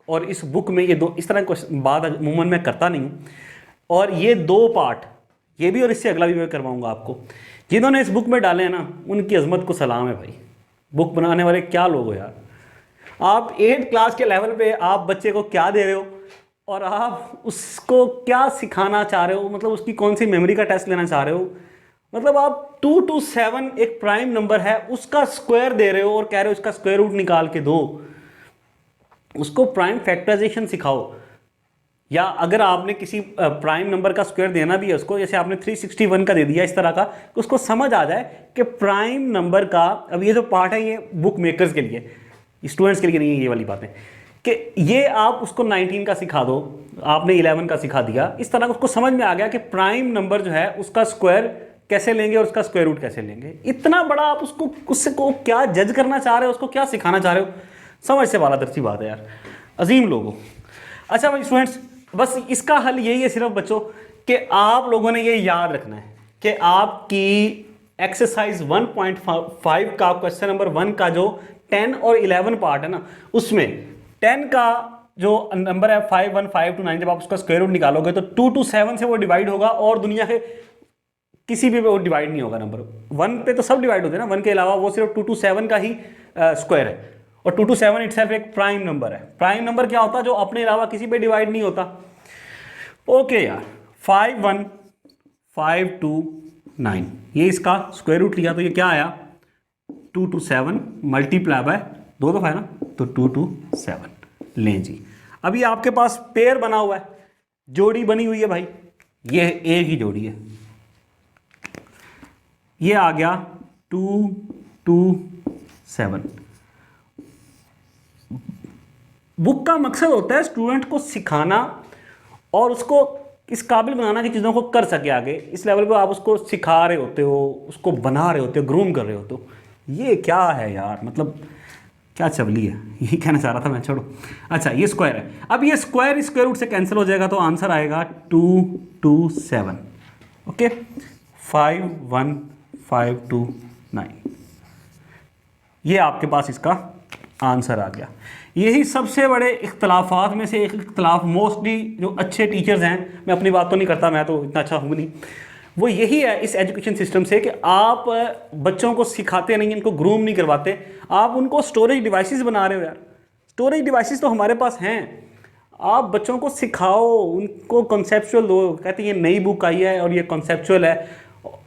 और इस बुक में ये दो इस तरह क्वेश्चन बात अमूमन मैं करता नहीं हूं, और ये 2 पार्ट, ये भी और इससे अगला भी मैं करवाऊंगा आपको, जिन्होंने इस बुक में डाले हैं ना, उनकी अजमत को सलाम है भाई। बुक बनाने वाले क्या लोग हो यार, आप 8th क्लास के लेवल पे आप बच्चे को क्या दे रहे हो, और आप उसको क्या सिखाना चाह रहे हो, मतलब उसकी कौन सी मेमोरी का टेस्ट लेना चाह रहे हो। मतलब आप 227 एक प्राइम नंबर है, उसका स्क्वायर दे रहे हो और कह रहे हो इसका स्क्वायर रूट निकाल के दो। उसको प्राइम फैक्टराइजेशन सिखाओ, या अगर आपने किसी प्राइम नंबर का स्क्वायर देना भी है उसको, जैसे आपने 361 का दे दिया इस तरह का, तो उसको समझ आ जाए कि प्राइम नंबर का, अब ये जो पार्ट है ये बुक मेकर्स के लिए, स्टूडेंट्स के लिए नहीं है ये वाली बातें, कि ये आप उसको 19 का सिखा दो, आपने 11 का सिखा दिया, इस तरह उसको समझ में आ गया कि प्राइम नंबर जो है उसका स्क्वायर कैसे लेंगे और उसका स्क्वायर रूट कैसे लेंगे। इतना बड़ा आप उसको उसको क्या जज करना चाह रहे हो, उसको क्या सिखाना चाह रहे हो, समझ से वाला दर्सी बात है यार, अजीम लोगों। अच्छा भाई स्टूडेंट्स, बस इसका हल यही है सिर्फ बच्चों, कि आप लोगों ने ये याद रखना है कि आपकी एक्सरसाइज 1.5 का क्वेश्चन नंबर 1 का जो 10 और 11 पार्ट है ना, उसमें 10 का जो नंबर है 51529, जब आप उसका स्क्वायर रूट निकालोगे तो 2 to 7 से वो डिवाइड होगा और दुनिया के किसी भी पे वो डिवाइड नहीं होगा। नंबर 1 पे तो सब डिवाइड होते हैं ना, 1 के अलावा वो सिर्फ 2 to 7 का ही स्क्वायर है, और 2 to 7 इटसेल्फ एक प्राइम नंबर है। प्राइम नंबर क्या होता है? जो अपने अलावा किसी पे डिवाइड नहीं होता। ओके यार, 51529 ये इसका स्क्वायर रूट लिया तो ये क्या आया? 2 to 7 मल्टीप्लाई बाय 2 दफा है ना, तो 2 to 7 लें जी। अभी आपके पास पेयर बना हुआ है, जोड़ी बनी हुई है भाई, ये एक ही जोड़ी है, ये आ गया 2 to 7। बुक का मकसद होता है स्टूडेंट को सिखाना और उसको इस काबिल बनाना कि चीज़ों को कर सके आगे। इस लेवल पे आप उसको सिखा रहे होते हो, उसको बना रहे होते हो, ग्रूम कर रहे होते हो। ये क्या है यार, मतलब क्या चवली है, यही कहना चाह रहा था मैं, छोड़ो। अच्छा, ये स्क्वायर है। अब ये स्क्वायर स्क्वायर रूट से कैंसिल हो जाएगा, तो आंसर आएगा 2 to 7। ओके, 51529 ये आपके पास इसका आंसर आ गया। यही सबसे बड़े इख्तलाफात में से एक इख्तलाफ, मोस्टली जो अच्छे टीचर्स हैं, मैं अपनी बात तो नहीं करता, मैं तो इतना अच्छा हूँ नहीं, वो यही है इस एजुकेशन सिस्टम से कि आप बच्चों को सिखाते नहीं, इनको ग्रूम नहीं करवाते, आप उनको स्टोरेज डिवाइसेस बना रहे हो यार। स्टोरेज डिवाइसेस तो हमारे पास हैं, आप बच्चों को सिखाओ, उनको कॉन्सेप्चुअल दो। कहते हैं ये नई बुक आई है और ये कॉन्सेप्चुअल है,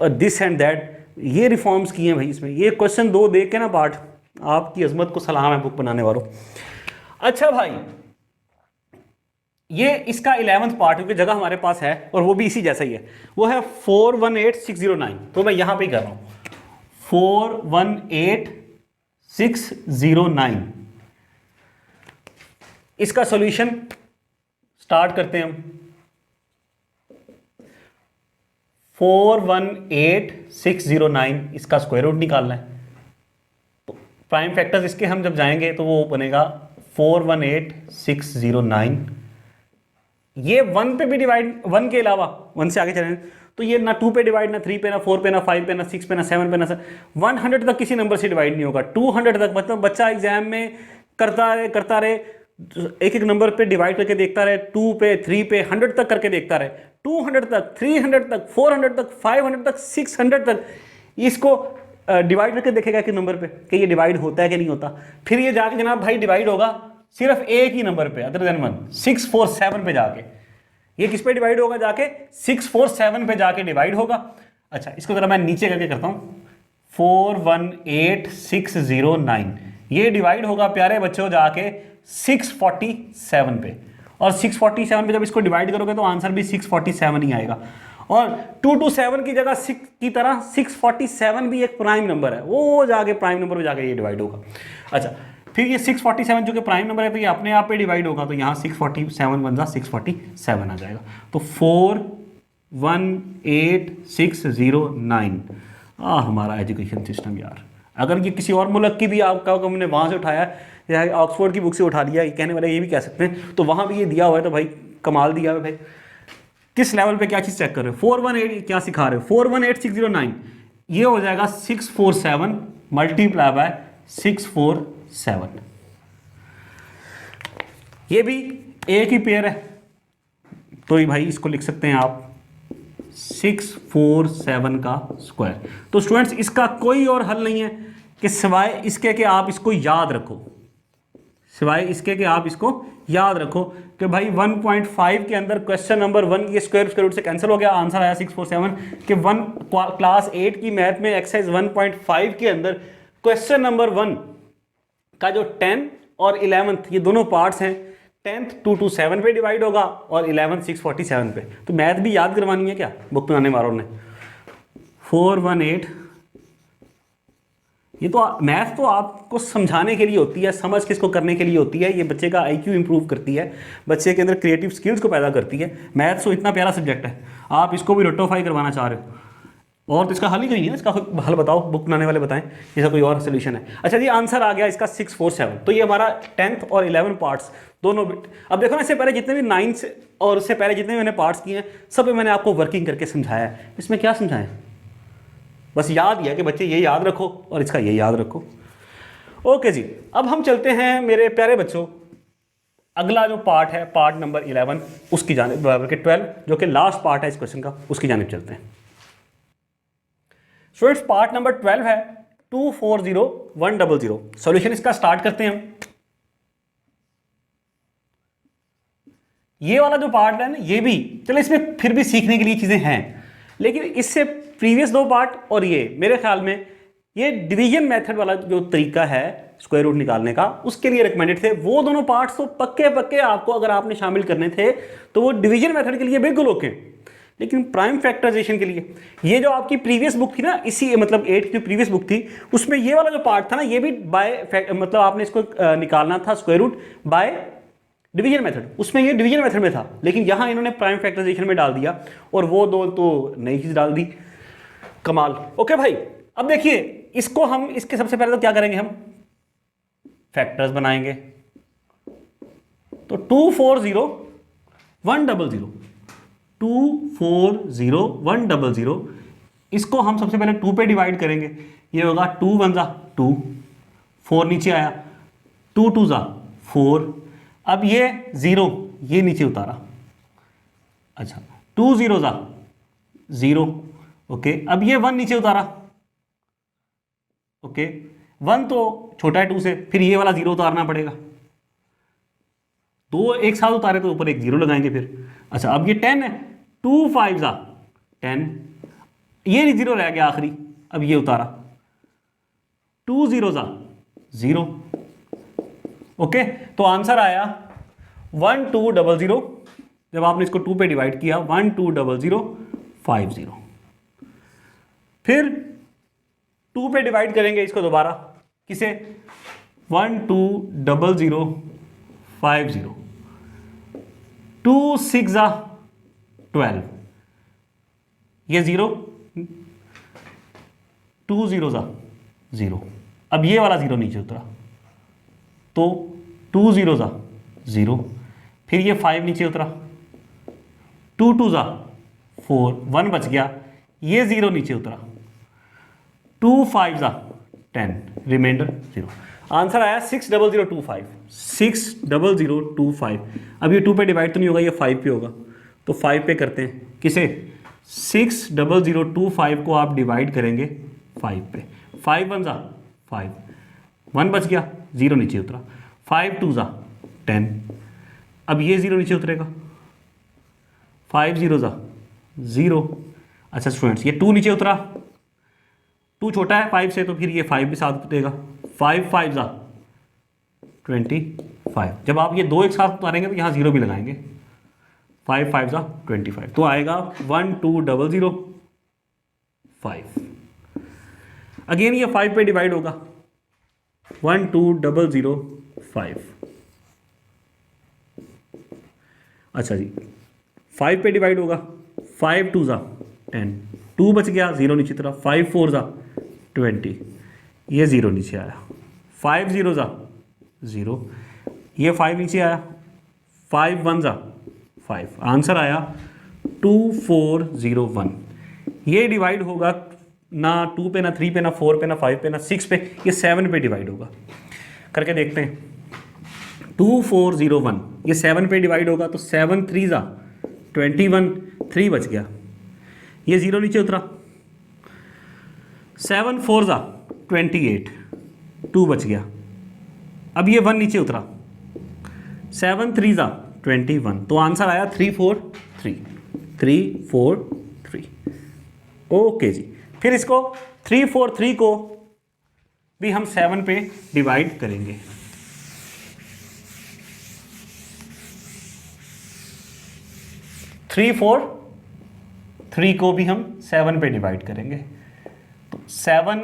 दिस एंड दैट, ये रिफॉर्म्स किए हैं भाई इसमें। ये क्वेश्चन 2 देख के ना पार्ट, आपकी अजमत को सलाम है बुक बनाने वालों। अच्छा भाई, ये इसका 11th पार्ट क्योंकि जगह हमारे पास है और वो भी इसी जैसा ही है, वो है 418609। तो मैं यहां पे ही कर रहा हूं 418609। इसका सॉल्यूशन स्टार्ट करते हैं हम। 418609 इसका स्क्वायर रूट निकालना है। तो प्राइम फैक्टर्स इसके हम जब जाएंगे तो वो बनेगा 418609। ये 1 पे भी डिवाइड, 1 के अलावा 1 से आगे चलें तो ये ना 2 पे डिवाइड, ना 3 पे, ना 4 पे, ना 5 पे, ना 6 पे, ना 7 पे, ना 100 तक किसी नंबर से डिवाइड नहीं होगा। 200 तक मतलब बच्चा एग्जाम में करता रहे, एक एक नंबर पे डिवाइड करके देखता रहे, 2 पे, 3 पे, 100 तक करके देखता रहे, 200 तक, 300 तक, 400 तक, 500 तक, 600 तक इसको डिवाइड करके देखेगा कि नंबर पे कि ये डिवाइड होता है कि नहीं होता। फिर ये जाके जनाब भाई डिवाइड होगा सिर्फ एक ही नंबर पे, अदर देन 1, 647 पे जाके। ये किस पे डिवाइड होगा? जाके 647 पे जाके डिवाइड होगा। अच्छा, इसको जरा मैं नीचे करके करता हूं, 418609 ये डिवाइड होगा प्यारे बच्चों जाके 647 पे, और 647 पे जब इसको डिवाइड करोगे तो आंसर भी 647 ही आएगा। और 2 to 7 की जगह 6 की तरह 647 भी एक प्राइम नंबर है, वो जाके प्राइम नंबर पे जाके ये डिवाइड होगा। अच्छा, फिर ये 647 जो कि प्राइम नंबर है तो ये अपने आप पे डिवाइड होगा, तो यहाँ 647 बन जा 647 आ जाएगा। तो 418609 हमारा एजुकेशन सिस्टम यार। अगर ये किसी और मुल्क की भी आपका हमने वहाँ से उठाया या ऑक्सफोर्ड की बुक से उठा लिया, कहने वाले ये भी कह सकते हैं, तो वहाँ भी ये दिया हुआ है तो भाई कमाल दिया हुआ है भाई। किस लेवल पे क्या चीज़ चेक कर रहे हो? 418 क्या सिखा रहे हो? 418609 ये हो जाएगा 647 मल्टीप्लाई बाय 647। ये भी एक ही पेयर है तो ही भाई इसको लिख सकते हैं आप 647 का स्क्वायर। तो स्टूडेंट्स इसका कोई और हल नहीं है कि सिवाय इसके कि आप इसको याद रखो, सिवाय इसके कि आप इसको याद रखो कि भाई 1.5 के अंदर क्वेश्चन नंबर 1 ये स्क्वायर रूट से कैंसिल हो गया, आंसर आया 647 कि क्लास 8 की मैथ में एक्सरसाइज 1.5 के अंदर क्वेश्चन नंबर 1 का जो 10 और 11th ये दोनों पार्ट्स हैं, 10th 2 to 7 पे डिवाइड होगा और 11th 647 पे। तो मैथ भी याद करवानी है क्या बुक बनाने वालों ने? 418 ये तो मैथ तो आपको समझाने के लिए होती है, समझ के इसको करने के लिए होती है। ये बच्चे का आईक्यू इंप्रूव करती है, बच्चे के अंदर क्रिएटिव स्किल्स को पैदा करती है। मैथ्स तो इतना प्यारा सब्जेक्ट है, आप इसको भी रटोफाई करवाना चाह रहे हो और तो इसका हल ही नहीं है। इसका हल बताओ, बुक बनाने वाले बताएं, इसका कोई और सोल्यूशन है। अच्छा जी, आंसर आ गया इसका 647। तो ये हमारा 10th और 11 पार्ट्स दोनों बिट। अब देखो ना, इससे पहले जितने भी 9 से और उससे पहले जितने भी मैंने पार्ट्स किए हैं सब में मैंने आपको वर्किंग करके समझाया है। इसमें क्या समझाएं? बस याद किया कि बच्चे ये याद रखो और इसका ये याद रखो। ओके जी, अब हम चलते हैं मेरे प्यारे बच्चों, अगला जो पार्ट है पार्ट नंबर 11 उसकी जानिब, बराबर के 12 जो कि लास्ट पार्ट है इस क्वेश्चन का, उसकी जानिब चलते हैं। स्टूडेंट्स पार्ट नंबर 12 है 240100। सॉल्यूशन इसका स्टार्ट करते हैं हम। ये वाला जो पार्ट है ना, ये भी चलो इसमें फिर भी सीखने के लिए चीजें हैं, लेकिन इससे प्रीवियस दो पार्ट और ये मेरे ख्याल में ये डिवीजन मेथड वाला जो तरीका है स्क्वायर रूट निकालने का, उसके लिए रिकमेंडेड थे। वो दोनों पार्ट्स तो पक्के पक्के आपको अगर आपने शामिल करने थे तो वो डिवीजन मेथड के लिए बिल्कुल ओके, लेकिन प्राइम फैक्टराइजेशन के लिए ये जो आपकी प्रीवियस बुक थी ना, इसी मतलब 8 की जो प्रीवियस बुक थी उसमें ये वाला जो पार्ट था ना, ये भी बाय मतलब आपने इसको निकालना था square root by division method, उसमें ये डिवीजन मेथड में था, लेकिन यहां इन्होंने प्राइम फैक्टराइजेशन में डाल दिया और वो दो तो नई चीज डाल दी। कमाल। ओके भाई, अब देखिए इसको हम, इसके सबसे पहले तो क्या करेंगे, हम फैक्टर्स बनाएंगे। तो 240100 240100 इसको हम सबसे पहले 2 पे डिवाइड करेंगे। ये होगा 2 1 जा 2, 4 नीचे आया, 2 2 जा 4। अब ये 0 ये नीचे उतारा, अच्छा 2 0 जा 0। ओके, अब ये 1 नीचे उतारा, ओके 1 तो छोटा है 2 से, फिर ये वाला 0 उतारना पड़ेगा। दो एक साथ उतारे तो ऊपर एक 0 लगाएंगे फिर। अच्छा अब ये 10 है, 2 5 जा 10, ये 0 रह गया आखिरी, अब ये उतारा, 2 0 जा 0। ओके, तो आंसर आया 1200। जब आपने इसको 2 पे डिवाइड किया 120050। फिर 2 पे डिवाइड करेंगे इसको दोबारा, किसे, 120050, 2 6 जा 12, ये 0, 2 0 जा 0। अब ये वाला 0 नीचे उतरा तो 2 0 जा 0, फिर ये 5 नीचे उतरा, 2 2 जा 4, 1 बच गया, ये 0 नीचे उतरा, 2 5 जा 10, रिमाइंडर 0। आंसर आया 60025, 60025। अब ये 2 पे डिवाइड तो नहीं होगा, ये 5 पे होगा, तो 5 पे करते हैं, किसे, 60025 को आप डिवाइड करेंगे 5 पे, 5 1 जा 5, 1 बच गया, 0 नीचे उतरा, 5 2 जा 10, अब ये 0 नीचे उतरेगा, 5 0 जा 0। अच्छा स्टूडेंट्स, ये 2 नीचे उतरा, 2 छोटा है 5 से, तो फिर ये 5 भी साथ उतरेगा, 5 5 जा 25। जब आप ये दो एक साथ उतारेंगे तो यहाँ 0 भी लगाएंगे, 5 5 जा 25, तो आएगा 12005। अगेन ये 5 पे डिवाइड होगा, 12005। अच्छा जी, 5 पे डिवाइड होगा, 5 2 जा 10, 2 बच गया, 0 नीचे तरफ, 5 4 जा 20, ये 0 नीचे आया, 5 0 जा 0, ये 5 नीचे आया, 5 1 जा 5। आंसर आया 2401। ये डिवाइड होगा ना 2 पे, ना 3 पे, ना 4 पे, ना 5 पे, ना 6 पे, ये 7 पे डिवाइड होगा। करके देखते हैं, 2401 ये 7 पे डिवाइड होगा, तो 7 3 जा 21, 3 बच गया, ये 0 नीचे उतरा, 7 4 जा 28, 2 बच गया, अब ये 1 नीचे उतरा, 7 3 जा 21, तो आंसर आया 343, 343। ओके जी, फिर इसको 343 को भी हम 7 पे डिवाइड करेंगे। थ्री फोर थ्री को भी हम 7 पे डिवाइड करेंगे, तो 7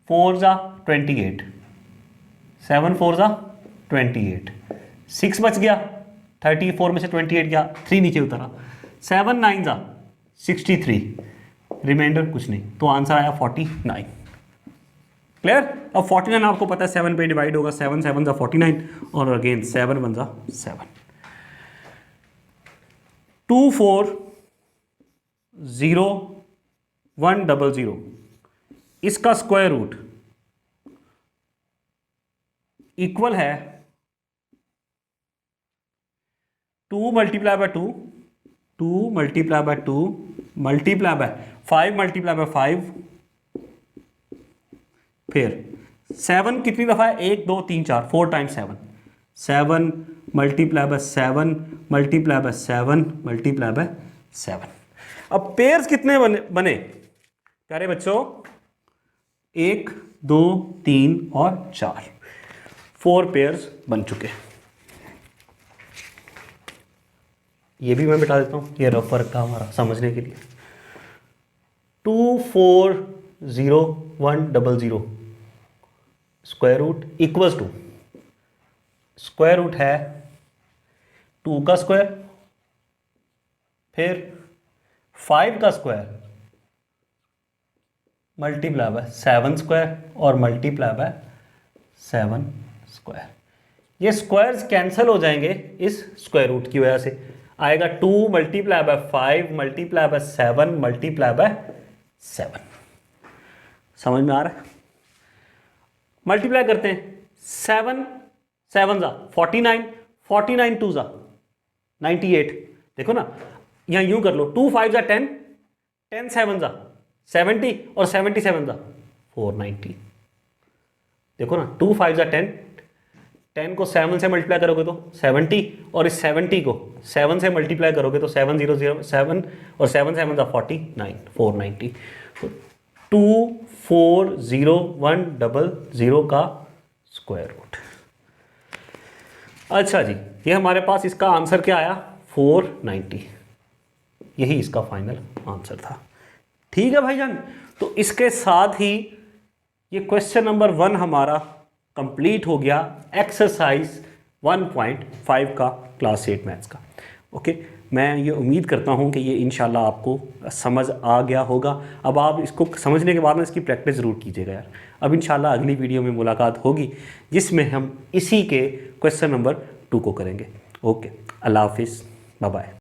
4 जा 28, 7 4 जा 28, 6 बच गया, 34 में से 28 गया, 3 नीचे उतरा, 7 9 जा 63, रिमाइंडर कुछ नहीं, तो आंसर आया 49। क्लियर। अब 49 आपको पता है 7 पे डिवाइड होगा, 7 7 जा 49 और अगेन 7 1 जा 7। 2401 100 इसका स्क्वायर रूट इक्वल है 2 multiply by 2 multiply by 2 multiply by 5 multiply by 5 फिर 7 कितनी दफ़ा है 1 2 3 4 4 times 7 multiply by 7 multiply by 7 multiply by 7। अब पेयर्स कितने बने प्यारे बच्चों 1 2 3 और 4 4 पेयर्स बन चुके। ये भी मैं बिठा देता हूं, ये रफ वर्क था हमारा समझने के लिए। 2 4 0 1 0 0 square root equals to square root है 2 का स्क्वायर फिर 5 का स्क्वायर मल्टीप्लाई बाय 7 स्क्वायर और मल्टीप्लाई बाय 7 स्क्वायर। ये स्क्वायर्स कैंसिल हो जाएंगे इस स्क्वायर रूट की वजह से, आएगा 2 multiply by 5 multiply by 7 multiply by 7। समझ में आ रहा है? मल्टीप्लाई करते हैं 7 7 जा 49 49 2 जा 98। देखो ना यहाँ यूं कर लो 2 5 जा 10 10 7 जा 70 और 77 जा 490। देखो ना 2 5 जा 10 10 को 7 से मल्टीप्लाई करोगे तो 70 और इस 70 को 7 से मल्टीप्लाई करोगे तो 7 0 0 7 और 7 7 जा 49 490। 2 4 0 1 0 का स्क्वायर रूट। अच्छा जी, ये हमारे पास इसका आंसर क्या आया 490। यही इसका फाइनल आंसर था। ठीक है भाईजान, तो इसके साथ ही ये क्वेश्चन नंबर 1 हमारा कंप्लीट हो गया एक्सरसाइज 1.5 का क्लास 8 मैथ्स का। ओके, मैं ये उम्मीद करता हूँ कि ये इंशाल्लाह आपको समझ आ गया होगा। अब आप इसको समझने के बाद में इसकी प्रैक्टिस ज़रूर कीजिएगा यार। अब इंशाल्लाह अगली वीडियो में मुलाकात होगी जिसमें हम इसी के क्वेश्चन नंबर 2 को करेंगे। ओके, अल्लाह हाफिज़, बाय बाय।